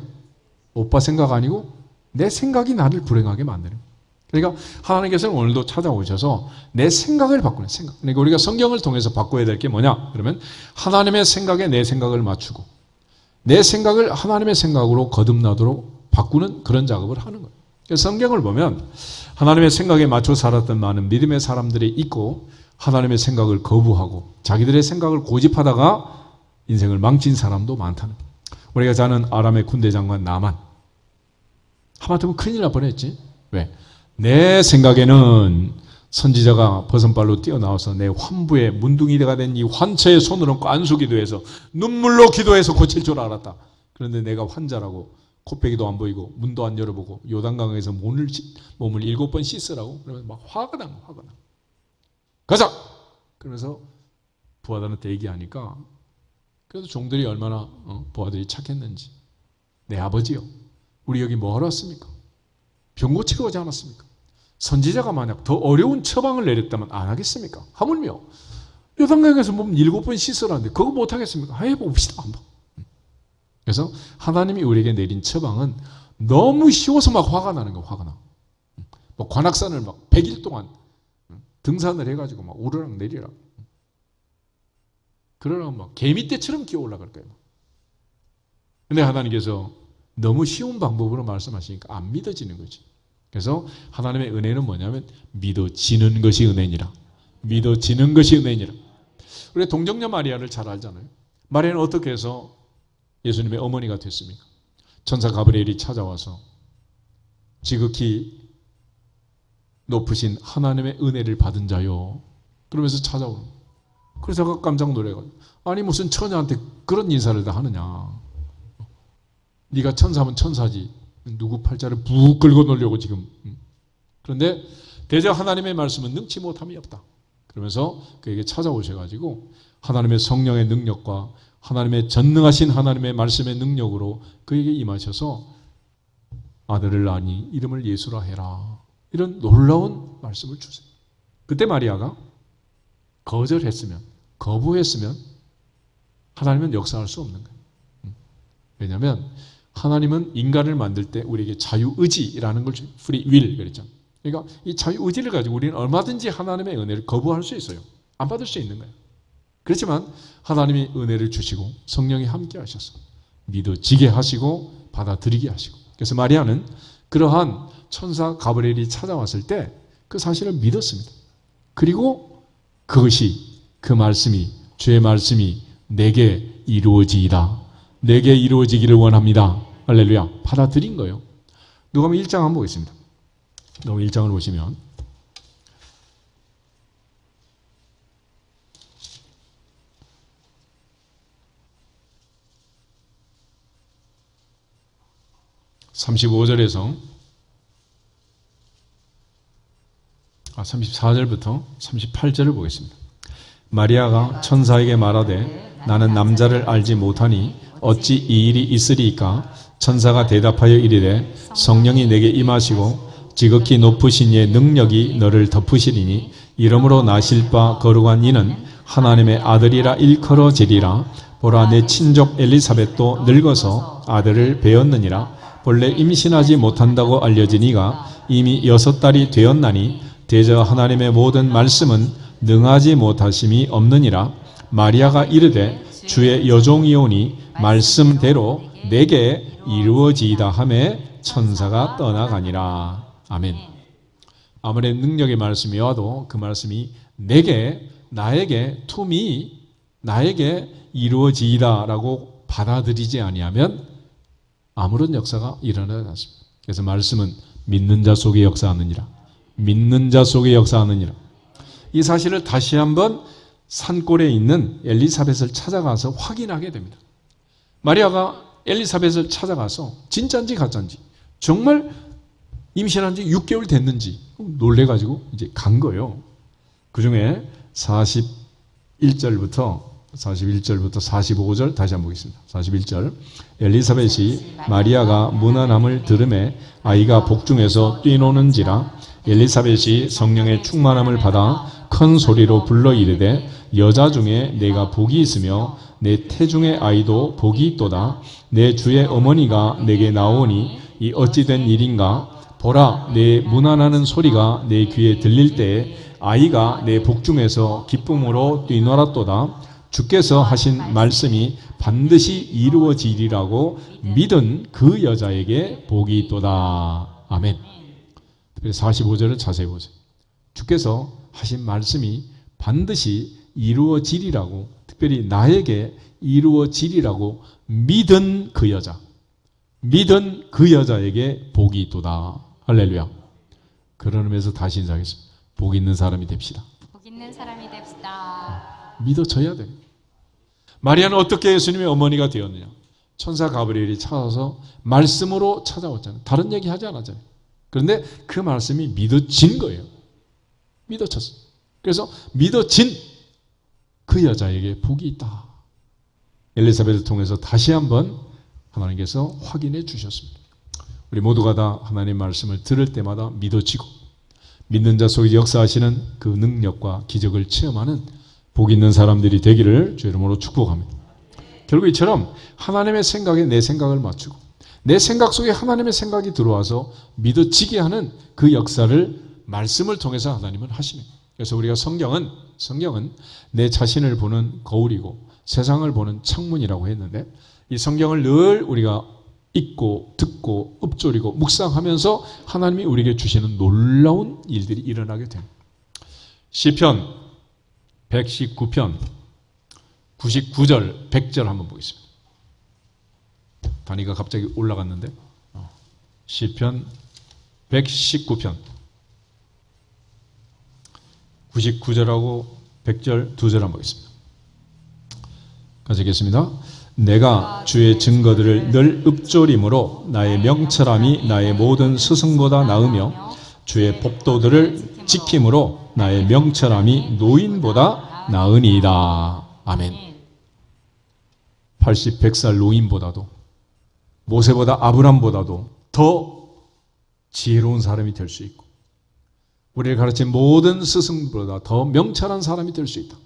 오빠 생각 아니고 내 생각이 나를 불행하게 만드는 거예요. 그러니까 하나님께서는 오늘도 찾아오셔서 내 생각을 바꾸는 생각. 그러니까 우리가 성경을 통해서 바꿔야 될 게 뭐냐? 그러면 하나님의 생각에 내 생각을 맞추고 내 생각을 하나님의 생각으로 거듭나도록 바꾸는 그런 작업을 하는 거예요. 그래서 성경을 보면 하나님의 생각에 맞춰 살았던 많은 믿음의 사람들이 있고 하나님의 생각을 거부하고 자기들의 생각을 고집하다가 인생을 망친 사람도 많다는 거예요. 우리가 잘 아는 아람의 군대 장관 나만. 하마터면 큰일 날 뻔했지. 왜? 내 생각에는 선지자가 버선발로 뛰어나와서 내 환부에 문둥이가 된 이 환처의 손을 얹고 안수기도해서 눈물로 기도해서 고칠 줄 알았다. 그런데 내가 환자라고 코빼기도 안 보이고 문도 안 열어보고 요단강에서 몸을 7번 씻으라고 그러면 막 화가 나. 가자! 그러면서 부하들한테 얘기하니까 그래서 종들이 얼마나 부하들이 착했는지. 내 아버지요. 우리 여기 뭐 하러 왔습니까? 병 고치러 오지 않았습니까? 선지자가 만약 더 어려운 처방을 내렸다면 안 하겠습니까? 하물며 요단강에서 몸 7번 씻으라는데 그거 못 하겠습니까? 해봅시다 한번. 그래서 하나님이 우리에게 내린 처방은 너무 쉬워서 막 화가 나는 거야. 화가 나. 뭐 관악산을 막 100일 동안 등산을 해가지고 막 오르락 내리락. 그러라면 막 개미떼처럼 기어 올라갈 거예요. 근데 하나님께서 너무 쉬운 방법으로 말씀하시니까 안 믿어지는 거지. 그래서 하나님의 은혜는 뭐냐면 믿어지는 것이 은혜니라. 믿어지는 것이 은혜니라. 우리 동정녀 마리아를 잘 알잖아요. 마리아는 어떻게 해서 예수님의 어머니가 됐습니까? 천사 가브리엘이 찾아와서 지극히 높으신 하나님의 은혜를 받은 자요. 그러면서 찾아오는 거예요. 그래서 제가 깜짝 놀래가지고 아니 무슨 처녀한테 그런 인사를 다 하느냐. 네가 천사면 천사지. 누구 팔자를 푹 긁어 놓으려고 지금. 그런데 대저 하나님의 말씀은 능치 못함이 없다. 그러면서 그에게 찾아오셔가지고 하나님의 성령의 능력과 하나님의 전능하신 하나님의 말씀의 능력으로 그에게 임하셔서 아들을 낳으니 이름을 예수라 해라. 이런 놀라운 말씀을 주세요. 그때 마리아가 거부했으면 하나님은 역사할 수 없는 거예요. 왜냐하면 하나님은 인간을 만들 때 우리에게 자유의지라는 걸 free will 그랬잖아요. 그러니까 이 자유의지를 가지고 우리는 얼마든지 하나님의 은혜를 거부할 수 있어요. 안 받을 수 있는 거예요. 그렇지만 하나님이 은혜를 주시고 성령이 함께 하셔서 믿어지게 하시고 받아들이게 하시고 그래서 마리아는 그러한 천사 가브리엘이 찾아왔을 때 그 사실을 믿었습니다. 그리고 그것이, 그 말씀이, 주의 말씀이 내게 이루어지이다. 내게 이루어지기를 원합니다. 할렐루야. 받아들인 거예요. 누가복음 1장 한번 보겠습니다. 누가복음 1장을 보시면 35절에서 34절부터 38절을 보겠습니다. 마리아가 천사에게 말하되 나는 남자를 알지 못하니 어찌 이 일이 있으리이까? 천사가 대답하여 이르되 성령이 내게 임하시고 지극히 높으신 이의 능력이 너를 덮으시리니 이러므로 나실 바 거룩한 이는 하나님의 아들이라 일컬어지리라. 보라, 내 친족 엘리사벳도 늙어서 아들을 배었느니라. 본래 임신하지 못한다고 알려진 이가 이미 6달이 되었나니 대저 하나님의 모든 말씀은 능하지 못하심이 없느니라. 마리아가 이르되 주의 여종이오니 말씀대로 내게 이루어지이다 하매 천사가 떠나가니라. 아멘. 아무리 능력의 말씀이 와도 그 말씀이 내게, 나에게, to me, 나에게 이루어지이다 라고 받아들이지 아니하면 아무런 역사가 일어나지 않습니다. 그래서 말씀은 믿는 자 속에 역사하느니라. 믿는 자 속에 역사하느니라. 이 사실을 다시 한번 산골에 있는 엘리사벳을 찾아가서 확인하게 됩니다. 마리아가 엘리사벳을 찾아가서 진짜인지 가짜인지, 정말 임신한 지 6개월 됐는지 놀래가지고 이제 간 거예요. 그 중에 41절부터 45절 다시 한번 보겠습니다. 41절. 엘리사벳이 마리아가 무난함을 들음에 아이가 복중에서 뛰노는지라. 엘리사벳이 성령의 충만함을 받아 큰 소리로 불러 이르되 여자 중에 내가 복이 있으며 내 태중의 아이도 복이 있도다. 내 주의 어머니가 내게 나오니 이 어찌된 일인가? 보라, 내 무난하는 소리가 내 귀에 들릴 때에 아이가 내 복중에서 기쁨으로 뛰놀았도다. 주께서 하신 말씀이 반드시 이루어지리라고 믿은 그 여자에게 복이 있도다. 아멘. 45절을 자세히 보세요. 주께서 하신 말씀이 반드시 이루어지리라고, 특별히 나에게 이루어지리라고 믿은 그 여자, 믿은 그 여자에게 복이 있도다. 할렐루야. 그런 의미에서 다시 인사하겠습니다. 복 있는 사람이 됩시다. 복 있는 사람이 됩시다. 믿어져야 돼요. 마리아는 어떻게 예수님의 어머니가 되었느냐? 천사 가브리엘이 찾아서 말씀으로 찾아왔잖아요. 다른 얘기 하지 않았잖아요. 그런데 그 말씀이 믿어진 거예요. 믿어졌어요. 그래서 믿어진 그 여자에게 복이 있다. 엘리사벳을 통해서 다시 한번 하나님께서 확인해 주셨습니다. 우리 모두가 다 하나님의 말씀을 들을 때마다 믿어지고 믿는 자 속에 역사하시는 그 능력과 기적을 체험하는 복 있는 사람들이 되기를 주의 이름으로 축복합니다. 결국 이처럼 하나님의 생각에 내 생각을 맞추고 내 생각 속에 하나님의 생각이 들어와서 믿어지게 하는 그 역사를 말씀을 통해서 하나님은 하시는 거예요. 그래서 우리가 성경은 내 자신을 보는 거울이고 세상을 보는 창문이라고 했는데 이 성경을 늘 우리가 읽고 듣고 읊조리고 묵상하면서 하나님이 우리에게 주시는 놀라운 일들이 일어나게 됩니다. 시편 119편 99절 100절 한번 보겠습니다. 단위가 갑자기 올라갔는데 시편 119편 99절하고 100절 두 절 한번 보겠습니다. 같이 읽겠습니다. 내가 주의 증거들을 늘 읊조림으로 나의 명철함이 나의 모든 스승보다 나으며 주의 법도들을 지킴으로 나의 명철함이 노인보다 나으니이다. 아멘. 80, 100살 노인보다도 모세보다 아브람보다도 더 지혜로운 사람이 될 수 있고 우리를 가르친 모든 스승보다 더 명철한 사람이 될 수 있다.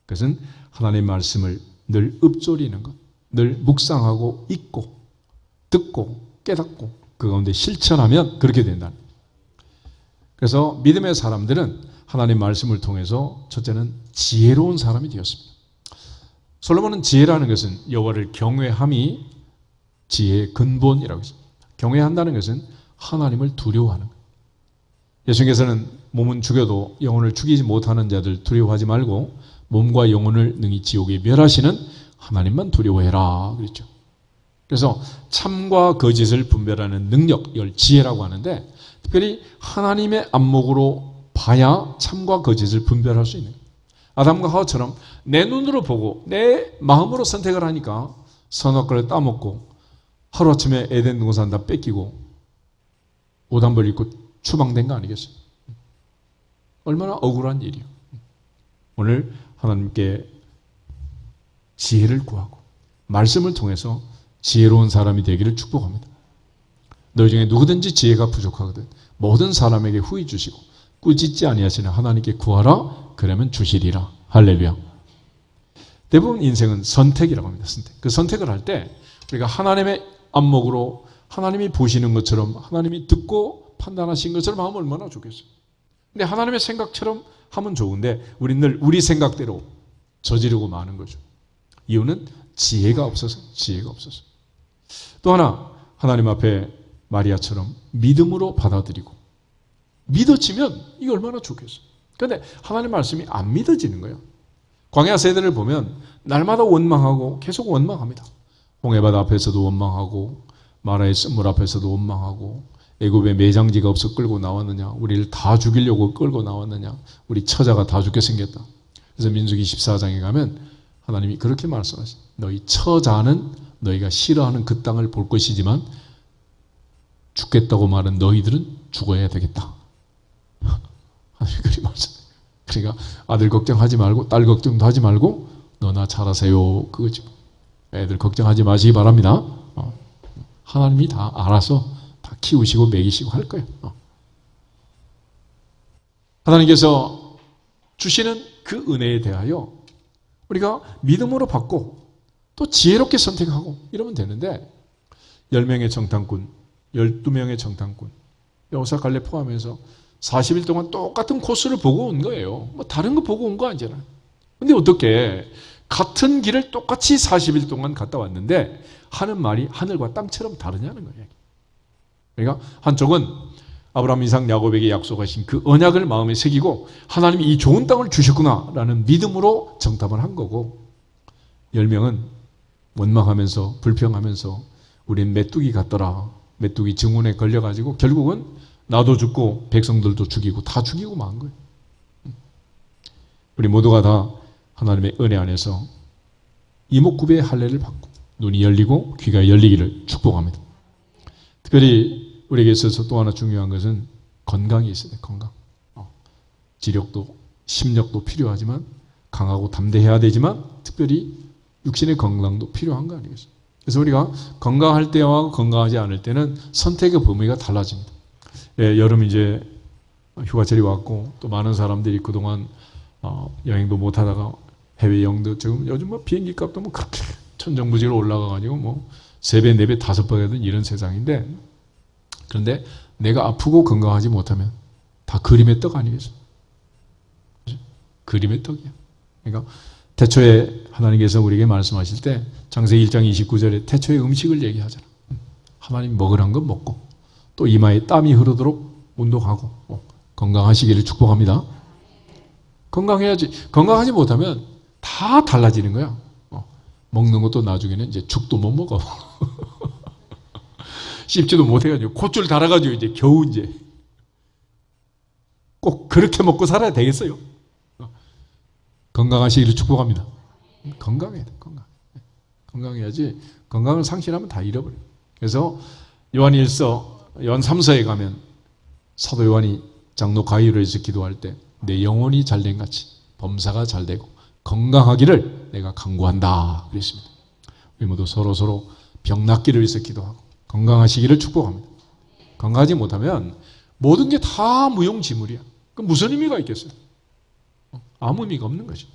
그것은 하나님의 말씀을 늘 읊조리는 것, 늘 묵상하고 읽고 듣고 깨닫고 그 가운데 실천하면 그렇게 된다. 그래서 믿음의 사람들은 하나님의 말씀을 통해서 첫째는 지혜로운 사람이 되었습니다. 솔로몬은 지혜라는 것은 여호와를 경외함이 지혜의 근본이라고 했습니다. 경외한다는 것은 하나님을 두려워하는 것. 예수님께서는 몸은 죽여도 영혼을 죽이지 못하는 자들 두려워하지 말고 몸과 영혼을 능히 지옥에 멸하시는 하나님만 두려워해라 그랬죠. 그래서 참과 거짓을 분별하는 능력, 이걸 지혜라고 하는데 특별히 하나님의 안목으로 봐야 참과 거짓을 분별할 수 있는 거예요. 아담과 하와처럼 내 눈으로 보고 내 마음으로 선택을 하니까 선악과를 따먹고 하루아침에 에덴 동산 다 뺏기고 오단벌 입고 추방된 거 아니겠어요? 얼마나 억울한 일이에요. 오늘 하나님께 지혜를 구하고 말씀을 통해서 지혜로운 사람이 되기를 축복합니다. 너희 중에 누구든지 지혜가 부족하거든 모든 사람에게 후히 주시고 꾸짖지 아니하시는 하나님께 구하라 그러면 주시리라. 할렐루야. 대부분 인생은 선택이라고 합니다. 선택. 그 선택을 할 때 우리가 하나님의 안목으로 하나님이 보시는 것처럼 하나님이 듣고 판단하신 것처럼 하면 얼마나 좋겠어요. 근데 하나님의 생각처럼 하면 좋은데 우리는 늘 우리 생각대로 저지르고 마는 거죠. 이유는 지혜가 없어서. 또 하나 하나님 앞에 마리아처럼 믿음으로 받아들이고 믿어지면 이게 얼마나 좋겠어요. 그런데 하나님 말씀이 안 믿어지는 거예요. 광야 세대를 보면 날마다 원망하고 계속 원망합니다. 홍해바다 앞에서도 원망하고 마라의 쓴물 앞에서도 원망하고 애굽에 매장지가 없어 끌고 나왔느냐, 우리를 다 죽이려고 끌고 나왔느냐, 우리 처자가 다 죽게 생겼다. 그래서 민수기 14장에 가면 하나님이 그렇게 말씀하십니다. 너희 처자는 너희가 싫어하는 그 땅을 볼 것이지만 죽겠다고 말한 너희들은 죽어야 되겠다. 하나님이 그렇게 말씀해요. 그러니까 아들 걱정하지 말고 딸 걱정도 하지 말고 너나 잘하세요. 그거죠. 애들 걱정하지 마시기 바랍니다. 하나님이 다 알아서 다 키우시고 먹이시고 할 거예요. 하나님께서 주시는 그 은혜에 대하여 우리가 믿음으로 받고 또 지혜롭게 선택하고 이러면 되는데 10명의 정탐꾼, 12명의 정탐꾼, 여호사 갈렙 포함해서 40일 동안 똑같은 코스를 보고 온 거예요. 뭐 다른 거 보고 온 거 아니잖아요. 근데 어떻게 같은 길을 똑같이 40일 동안 갔다 왔는데 하는 말이 하늘과 땅처럼 다르냐는 거예요. 그러니까 한쪽은 아브라함, 이삭, 야곱에게 약속하신 그 언약을 마음에 새기고 하나님이 이 좋은 땅을 주셨구나라는 믿음으로 정탐을 한 거고 10명은 원망하면서 불평하면서 우린 메뚜기 같더라. 메뚜기 증언에 걸려가지고 결국은 나도 죽고 백성들도 죽이고 다 죽이고 만 거예요. 우리 모두가 다 하나님의 은혜 안에서 이목구비의 할례를 받고 눈이 열리고 귀가 열리기를 축복합니다. 특별히 우리에게 있어서 또 하나 중요한 것은 건강이 있어야 돼요. 건강. 지력도 심력도 필요하지만 강하고 담대해야 되지만 특별히 육신의 건강도 필요한 거 아니겠어요? 그래서 우리가 건강할 때와 건강하지 않을 때는 선택의 범위가 달라집니다. 예, 여름 이제 휴가철이 왔고 또 많은 사람들이 그동안 여행도 못 하다가 해외 여행도 지금 요즘 뭐 비행기 값도 뭐 그렇게 천정부지로 올라가가지고 뭐 3배, 4배, 5배 하던 이런 세상인데 그런데 내가 아프고 건강하지 못하면 다 그림의 떡 아니겠어요? 그림의 떡이야. 그러니까 태초에 하나님께서 우리에게 말씀하실 때 창세기 1장 29절에 태초의 음식을 얘기하잖아. 하나님 먹으란 건 먹고 또 이마에 땀이 흐르도록 운동하고 건강하시기를 축복합니다. 건강해야지. 건강하지 못하면 다 달라지는 거야. 먹는 것도 나중에는 이제 죽도 못 먹어. 씹지도 못해가지고 콧줄 달아가지고 이제 겨우 이제 꼭 그렇게 먹고 살아야 되겠어요. 건강하시기를 축복합니다. 건강해야 돼. 건강해야지. 건강을 상실하면 다 잃어버려. 그래서 요한 3서에 가면 사도 요한이 장로 가이로 해서 기도할 때 내 영혼이 잘된 같이 범사가 잘되고 건강하기를 내가 간구한다 그랬습니다. 우리 모두 서로 병 낫기를 위해서 기도하고 건강하시기를 축복합니다. 건강하지 못하면 모든 게 다 무용지물이야. 그럼 무슨 의미가 있겠어요? 아무 의미가 없는 거죠.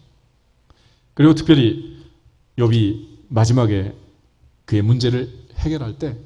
그리고 특별히 욥이 마지막에 그의 문제를 해결할 때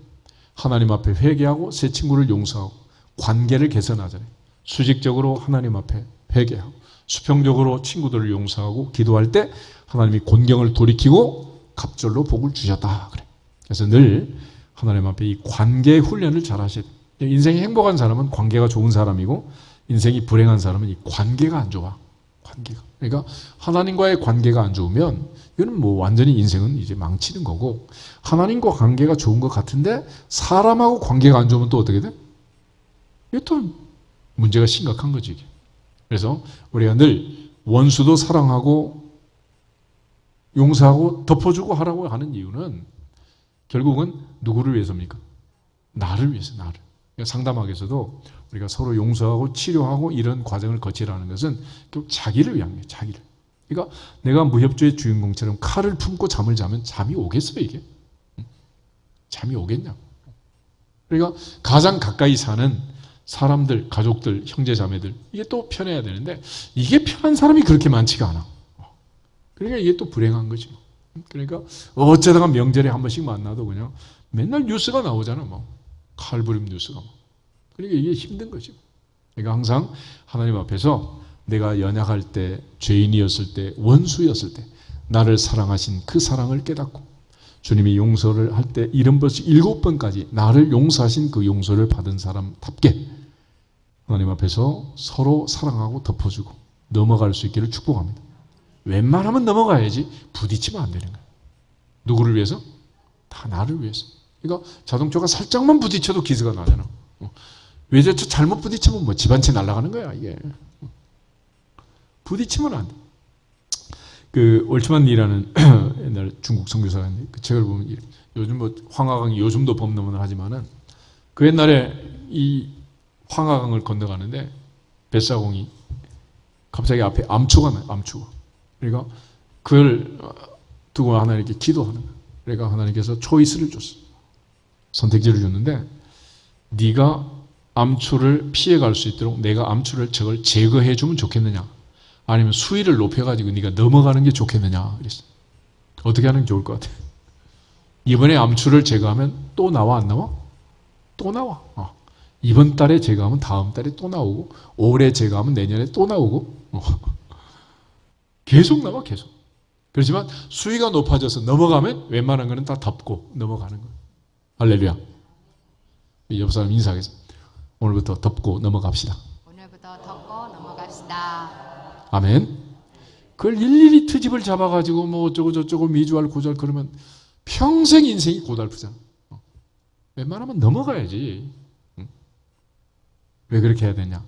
하나님 앞에 회개하고 새 친구를 용서하고 관계를 개선하잖아요. 수직적으로 하나님 앞에 회개하고 수평적으로 친구들을 용서하고 기도할 때 하나님이 곤경을 돌이키고 갑절로 복을 주셨다 그래. 그래서 늘 하나님 앞에 이 관계 훈련을 잘 하셔야 돼요. 인생이 행복한 사람은 관계가 좋은 사람이고 인생이 불행한 사람은 이 관계가 안 좋아. 관계가. 그러니까 하나님과의 관계가 안 좋으면 이거는 뭐 완전히 인생은 이제 망치는 거고, 하나님과 관계가 좋은 것 같은데 사람하고 관계가 안 좋으면 또 어떻게 돼? 이게 또 문제가 심각한 거지. 이게. 그래서 우리가 늘 원수도 사랑하고 용서하고 덮어주고 하라고 하는 이유는 결국은 누구를 위해서입니까? 나를 위해서, 나를. 그러니까 상담학에서도 우리가 서로 용서하고 치료하고 이런 과정을 거치라는 것은 결국 자기를 위한 거예요. 자기를. 그러니까 내가 무협주의 주인공처럼 칼을 품고 잠을 자면 잠이 오겠어요, 이게? 잠이 오겠냐? 그러니까 가장 가까이 사는 사람들, 가족들, 형제 자매들, 이게 또 편해야 되는데 이게 편한 사람이 그렇게 많지가 않아. 그러니까 이게 또 불행한 거지. 그러니까 어쩌다가 명절에 한 번씩 만나도 그냥 맨날 뉴스가 나오잖아. 뭐 칼부림 뉴스가. 그러니까 이게 힘든 거지. 그러니까 항상 하나님 앞에서 내가 연약할 때, 죄인이었을 때, 원수였을 때 나를 사랑하신 그 사랑을 깨닫고 주님이 용서를 할 때 70번씩 7번까지 나를 용서하신 그 용서를 받은 사람답게 하나님 앞에서 서로 사랑하고 덮어주고 넘어갈 수 있기를 축복합니다. 웬만하면 넘어가야지 부딪히면 안 되는 거예요. 누구를 위해서? 다 나를 위해서. 그러니까 자동차가 살짝만 부딪혀도 기스가 나잖아. 외제차 잘못 부딪히면 뭐 집 한 채 날아가는 거야, 이게. 부딪히면 안 돼. 그 올츠만 리라는 옛날 중국 선교사가 있는데 그 책을 보면 요즘 뭐 황하강이 요즘도 범람을 하지만은 그 옛날에 이 황하강을 건너가는데 뱃사공이 갑자기 앞에 암초가 나요. 암초가. 그러니까 그걸 두고 하나님께 기도하는 거예요. 그러니까 하나님께서 초이스를 줬어. 선택지를 줬는데 네가 암초를 피해갈 수 있도록 내가 암초를 저걸 제거해 주면 좋겠느냐, 아니면 수위를 높여가지고 네가 넘어가는 게 좋겠느냐 그랬어. 어떻게 하는 게 좋을 것 같아? 이번에 암초를 제거하면 또 나와 안 나와? 또 나와. 이번 달에 제거하면 다음 달에 또 나오고, 올해 제거하면 내년에 또 나오고, 계속 나와, 계속. 그렇지만 수위가 높아져서 넘어가면 웬만한 거는 다 덮고 넘어가는 거예요. 할렐루야. 옆 사람 인사하겠습니다. 오늘부터 덮고 넘어갑시다. 오늘부터 덮고 넘어갑시다. 아멘. 그걸 일일이 트집을 잡아가지고 뭐 어쩌고 저쩌고 미주알 고주알 그러면 평생 인생이 고달프잖아. 웬만하면 넘어가야지. 왜 그렇게 해야 되냐?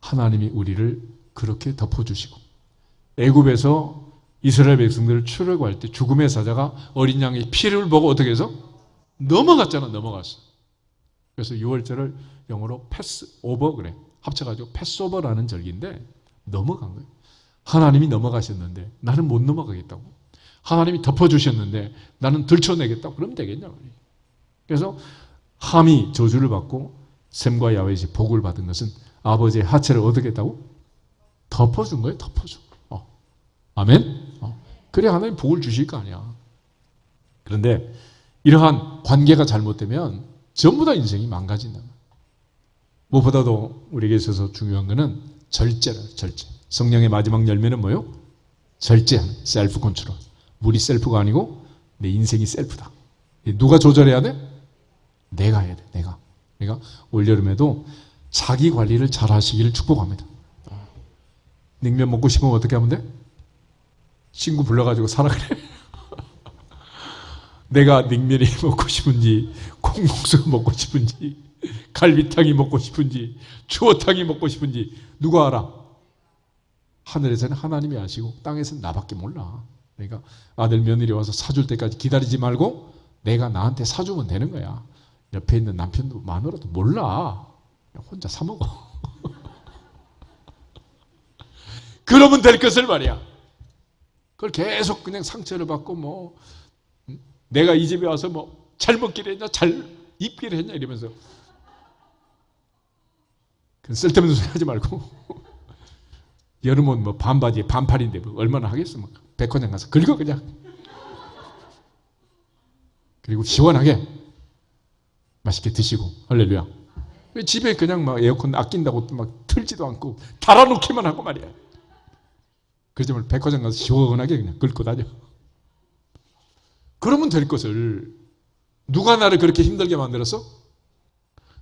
하나님이 우리를 그렇게 덮어주시고, 애굽에서 이스라엘 백성들을 출애굽할 때 죽음의 사자가 어린 양의 피를 보고 어떻게 해서? 넘어갔잖아. 넘어갔어. 그래서 6월절을 영어로 패스오버 그래. 합쳐가지고 패스오버라는 절기인데 넘어간 거예요. 하나님이 넘어가셨는데 나는 못 넘어가겠다고. 하나님이 덮어주셨는데 나는 들춰내겠다고. 그러면 되겠냐 말이에요. 그래서 함이 저주를 받고 셈과 야벳이 복을 받은 것은 아버지의 하체를 얻겠다고? 덮어준 거예요. 덮어줘. 아멘? 그래 하나님 복을 주실 거 아니야. 그런데 이러한 관계가 잘못되면 전부 다 인생이 망가진다. 무엇보다도 우리에게 있어서 중요한 것은 절제라. 절제. 성령의 마지막 열매는 뭐예요? 절제하는, 셀프 컨트롤. 물이 셀프가 아니고 내 인생이 셀프다. 누가 조절해야 돼? 내가 해야 돼. 내가. 그러니까 올여름에도 자기 관리를 잘 하시기를 축복합니다. 냉면 먹고 싶으면 어떻게 하면 돼? 친구 불러가지고 사라 그래. 내가 냉면이 먹고 싶은지, 콩국수가 먹고 싶은지, 갈비탕이 먹고 싶은지, 추어탕이 먹고 싶은지 누가 알아? 하늘에서는 하나님이 아시고 땅에서는 나밖에 몰라. 그러니까 아들 며느리 와서 사줄 때까지 기다리지 말고 내가 나한테 사주면 되는 거야. 옆에 있는 남편도 마누라도 몰라. 그냥 혼자 사 먹어. 그러면 될 것을 말이야. 그걸 계속 그냥 상처를 받고 뭐 내가 이 집에 와서 뭐 잘 먹기를 했냐, 잘 입기를 했냐 이러면서 그건 쓸데없는 소리 하지 말고 여름은 뭐 반바지에 반팔인데 뭐 얼마나 하겠어. 뭐 백화점 가서 긁어 그냥. 그리고 시원하게 맛있게 드시고. 할렐루야. 집에 그냥 막 에어컨 아낀다고 막 틀지도 않고 달아놓기만 하고 말이야. 그러지만 백화점 가서 시원하게 그냥 긁고 다녀. 그러면 될 것을 누가 나를 그렇게 힘들게 만들었어?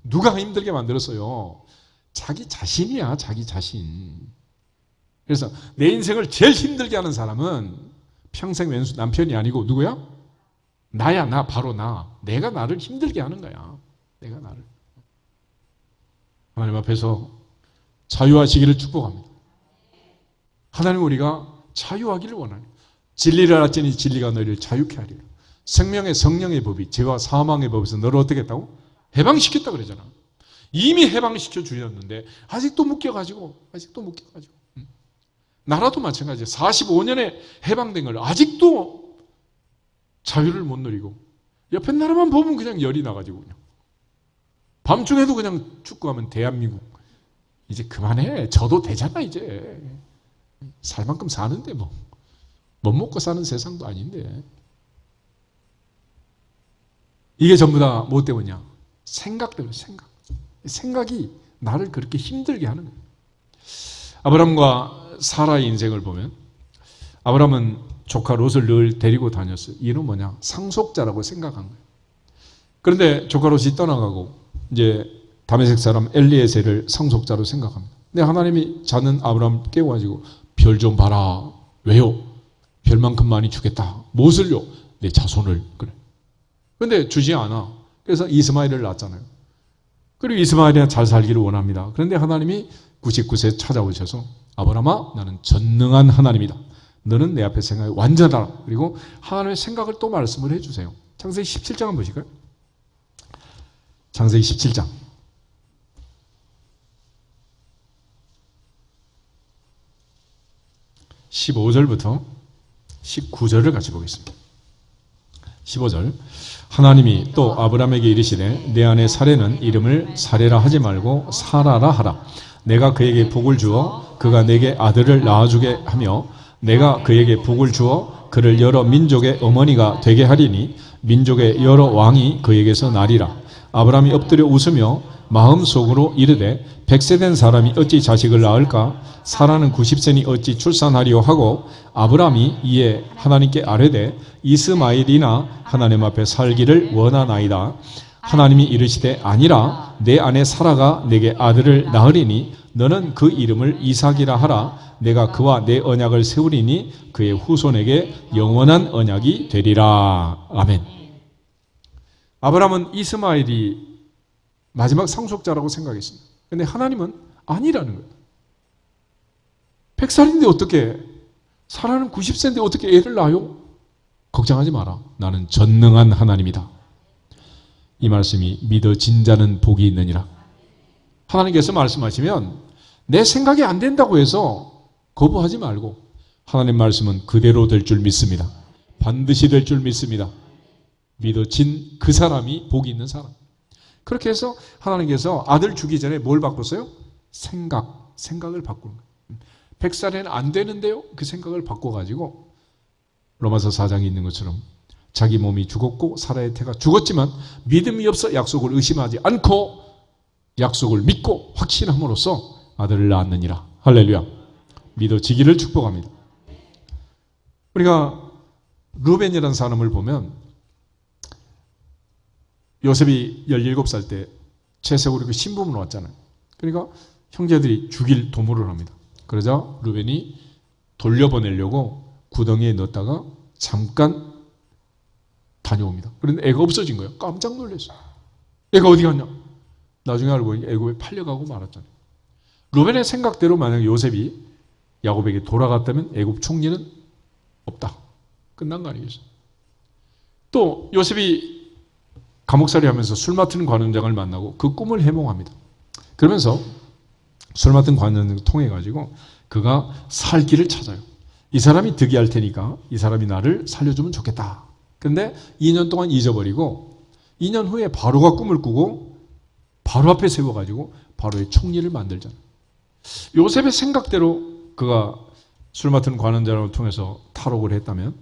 누가 힘들게 만들었어요? 자기 자신이야, 자기 자신. 그래서 내 인생을 제일 힘들게 하는 사람은 평생 왼수 남편이 아니고 누구야? 나야, 나, 바로 나. 내가 나를 힘들게 하는 거야. 내가 나를. 하나님 앞에서 자유하시기를 축복합니다. 하나님, 우리가 자유하기를 원하니 진리를 알았더니 진리가 너희를 자유케 하리라. 생명의 성령의 법이 죄와 사망의 법에서 너를 어떻게 했다고? 해방시켰다 그러잖아. 이미 해방시켜 주셨는데 아직도 묶여가지고. 나라도 마찬가지야. 45년에 해방된 걸 아직도 자유를 못 누리고 옆에 나라만 보면 그냥 열이 나가지고 그냥 밤중에도 그냥 축구하면 대한민국 이제 그만해. 져도 되잖아. 이제 살 만큼 사는데 뭐 못 먹고 사는 세상도 아닌데. 이게 전부 다 뭐 때문이냐? 생각 때문에. 생각이 나를 그렇게 힘들게 하는 거예요. 아브라함과 사라의 인생을 보면 아브라함은 조카 롯을 늘 데리고 다녔어요. 이는 뭐냐? 상속자라고 생각한 거예요. 그런데 조카 롯이 떠나가고 이제 다메섹 사람 엘리에셀을 상속자로 생각합니다. 근데 하나님이 자는 아브라함 깨워가지고 별 좀 봐라. 왜요? 별만큼 많이 주겠다. 무엇을요? 내 자손을. 그래. 그런데 주지 않아. 그래서 이스마엘을 낳았잖아요. 그리고 이스마엘이 잘 살기를 원합니다. 그런데 하나님이 99세 찾아오셔서 아브라함아, 나는 전능한 하나님이다. 너는 내 앞에 생각이 완전하라. 그리고 하나님의 생각을 또 말씀을 해주세요. 창세기 17장 한번 보실까요? 창세기 17장 15절부터 19절을 같이 보겠습니다. 15절. 하나님이 또 아브라함에게 이르시되 내 아내 사레는 이름을 사레라 하지 말고 사라라 하라. 내가 그에게 복을 주어 그가 내게 아들을 낳아주게 하며 내가 그에게 복을 주어 그를 여러 민족의 어머니가 되게 하리니 민족의 여러 왕이 그에게서 나리라. 아브라함이 엎드려 웃으며 마음속으로 이르되 100세 된 사람이 어찌 자식을 낳을까? 사라는 90세니 어찌 출산하리요 하고 아브라함이 이에 하나님께 아뢰되 이스마엘이나 하나님 앞에 살기를 원하나이다. 하나님이 이르시되 아니라 내 아내 사라가 내게 아들을 낳으리니 너는 그 이름을 이삭이라 하라. 내가 그와 내 언약을 세우리니 그의 후손에게 영원한 언약이 되리라. 아멘. 아브라함은 이스마엘이 마지막 상속자라고 생각했습니다. 그런데 하나님은 아니라는 거예요. 100살인데 어떻게, 사라는 90세인데 어떻게 애를 낳아요? 걱정하지 마라. 나는 전능한 하나님이다. 이 말씀이 믿어진 자는 복이 있느니라. 하나님께서 말씀하시면 내 생각이 안 된다고 해서 거부하지 말고 하나님 말씀은 그대로 될 줄 믿습니다. 반드시 될 줄 믿습니다. 믿어진 그 사람이 복이 있는 사람. 그렇게 해서 하나님께서 아들 주기 전에 뭘 바꿨어요? 생각을 바꾸는 거예요. 100살에는 안 되는데요? 그 생각을 바꿔가지고 로마서 4장에 있는 것처럼 자기 몸이 죽었고 사라의 태가 죽었지만 믿음이 없어 약속을 의심하지 않고 약속을 믿고 확신함으로써 아들을 낳았느니라. 할렐루야. 믿어지기를 축복합니다. 우리가 루벤이라는 사람을 보면 요셉이 17살 때 채색으로 그 신부문 왔잖아요. 그러니까 형제들이 죽일 도모를 합니다. 그러자 루벤이 돌려보내려고 구덩이에 넣었다가 잠깐 다녀옵니다. 그런데 애가 없어진 거예요. 깜짝 놀랐어요. 애가 어디 갔냐? 나중에 알고 보니 애굽에 팔려가고 말았잖아요. 루벤의 생각대로 만약 요셉이 야곱에게 돌아갔다면 애굽 총리는 없다. 끝난 거 아니겠어요? 또 요셉이 감옥살이 하면서 술 맡은 관원장을 만나고 그 꿈을 해몽합니다. 그러면서 술 맡은 관원장을 통해 가지고 그가 살 길을 찾아요. 이 사람이 득이할 테니까 이 사람이 나를 살려주면 좋겠다. 그런데 2년 동안 잊어버리고 2년 후에 바로가 꿈을 꾸고 바로 앞에 세워가지고 바로의 총리를 만들잖아요. 요셉의 생각대로 그가 술 맡은 관원장을 통해서 탈옥을 했다면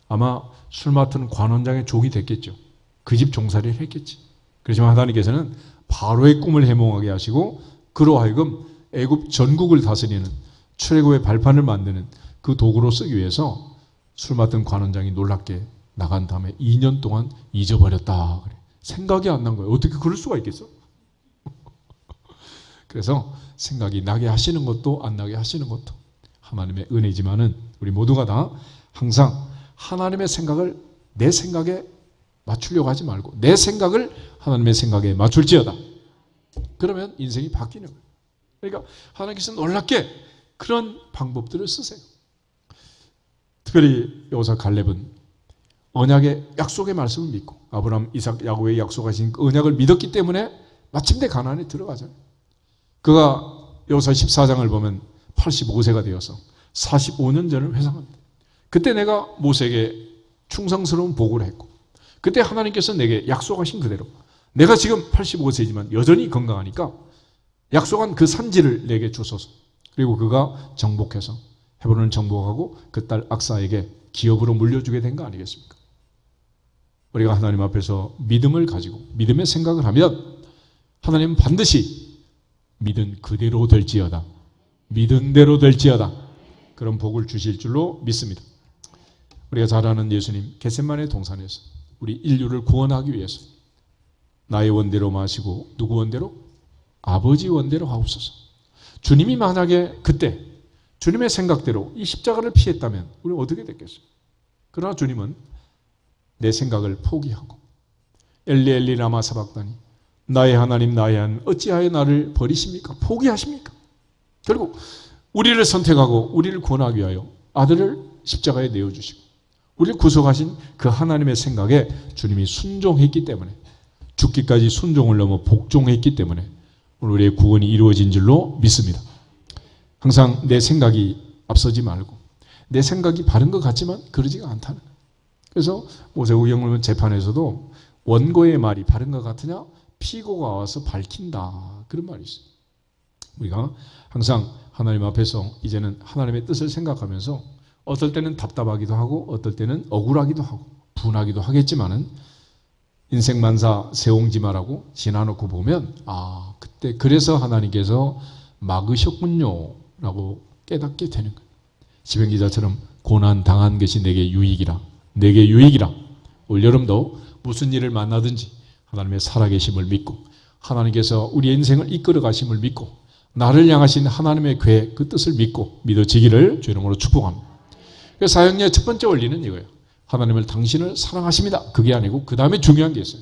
아마 술 맡은 관원장의 족이 됐겠죠. 그 집 종살이를 했겠지. 그렇지만 하나님께서는 바로의 꿈을 해몽하게 하시고 그로 하여금 애굽 전국을 다스리는 출애굽의 발판을 만드는 그 도구로 쓰기 위해서 술 맡은 관원장이 놀랍게 나간 다음에 2년 동안 잊어버렸다. 그래. 생각이 안 난 거예요. 어떻게 그럴 수가 있겠어? 그래서 생각이 나게 하시는 것도 안 나게 하시는 것도 하나님의 은혜지만은 우리 모두가 다 항상 하나님의 생각을 내 생각에 맞추려고 하지 말고 내 생각을 하나님의 생각에 맞출지어다. 그러면 인생이 바뀌는 거예요. 그러니까 하나님께서 놀랍게 그런 방법들을 쓰세요. 특별히 여호사 갈렙은 언약의 약속의 말씀을 믿고 아브라함, 이삭, 야곱의 약속하신 그 언약을 믿었기 때문에 마침내 가나안에 들어가잖아요. 그가 여호사 14장을 보면 85세가 되어서 45년 전을 회상합니다. 그때 내가 모세에게 충성스러운 보고를 했고 그때 하나님께서 내게 약속하신 그대로 내가 지금 85세지만 여전히 건강하니까 약속한 그 산지를 내게 주소서. 그리고 그가 정복해서 헤브론을 정복하고 그 딸 악사에게 기업으로 물려주게 된 거 아니겠습니까? 우리가 하나님 앞에서 믿음을 가지고 믿음의 생각을 하면 하나님은 반드시 믿은 그대로 될지어다. 믿은 대로 될지어다. 그런 복을 주실 줄로 믿습니다. 우리가 잘 아는 예수님 겟세마네 동산에서 우리 인류를 구원하기 위해서 나의 원대로 마시고 누구 원대로? 아버지 원대로 하옵소서. 주님이 만약에 그때 주님의 생각대로 이 십자가를 피했다면 우리는 어떻게 됐겠어요? 그러나 주님은 내 생각을 포기하고 엘리 엘리 라마 사박다니 나의 하나님 나의 하나님 어찌하여 나를 버리십니까? 포기하십니까? 결국 우리를 선택하고 우리를 구원하기 위하여 아들을 십자가에 내어주시고 우리를 구속하신 그 하나님의 생각에 주님이 순종했기 때문에 죽기까지 순종을 넘어 복종했기 때문에 오늘 우리의 구원이 이루어진 줄로 믿습니다. 항상 내 생각이 앞서지 말고 내 생각이 바른 것 같지만 그러지가 않다는 거예요. 그래서 모세오경을 재판에서도 원고의 말이 바른 것 같으냐 피고가 와서 밝힌다 그런 말이 있어요. 우리가 항상 하나님 앞에서 이제는 하나님의 뜻을 생각하면서 어떨 때는 답답하기도 하고 어떨 때는 억울하기도 하고 분하기도 하겠지만은 인생 만사 세옹지마라고 지나놓고 보면 아 그때 그래서 하나님께서 막으셨군요 라고 깨닫게 되는 거예요. 시편기자처럼 고난 당한 것이 내게 유익이라 내게 유익이라. 올여름도 무슨 일을 만나든지 하나님의 살아계심을 믿고 하나님께서 우리의 인생을 이끌어 가심을 믿고 나를 향하신 하나님의 계획 그 뜻을 믿고 믿어지기를 주 이름으로 축복합니다. 그래서 사형리의 첫 번째 원리는 이거예요. 하나님을 당신을 사랑하십니다. 그게 아니고 그 다음에 중요한 게 있어요.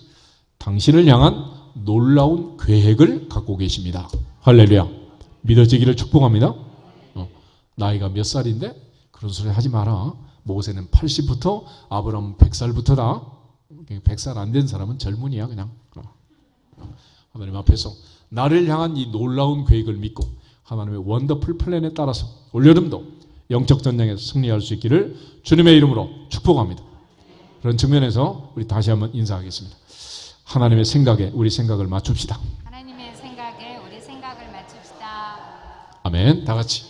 당신을 향한 놀라운 계획을 갖고 계십니다. 할렐루야. 믿어지기를 축복합니다. 나이가 몇 살인데 그런 소리 하지 마라. 모세는 80부터 아브라함은 100살부터다. 100살 안 된 사람은 젊은이야 그냥. 하나님 앞에서 나를 향한 이 놀라운 계획을 믿고 하나님의 원더풀 플랜에 따라서 올여름도 영적 전쟁에서 승리할 수 있기를 주님의 이름으로 축복합니다. 그런 측면에서 우리 다시 한번 인사하겠습니다. 하나님의 생각에 우리 생각을 맞춥시다. 하나님의 생각에 우리 생각을 맞춥시다. 아멘. 다 같이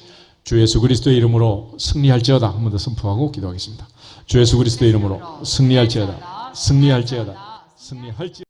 주 예수 그리스도의 이름으로 승리할지어다 한 번 더 선포하고 기도하겠습니다. 주 예수 그리스도의 이름으로 승리할지어다 승리할지어다 승리할지어다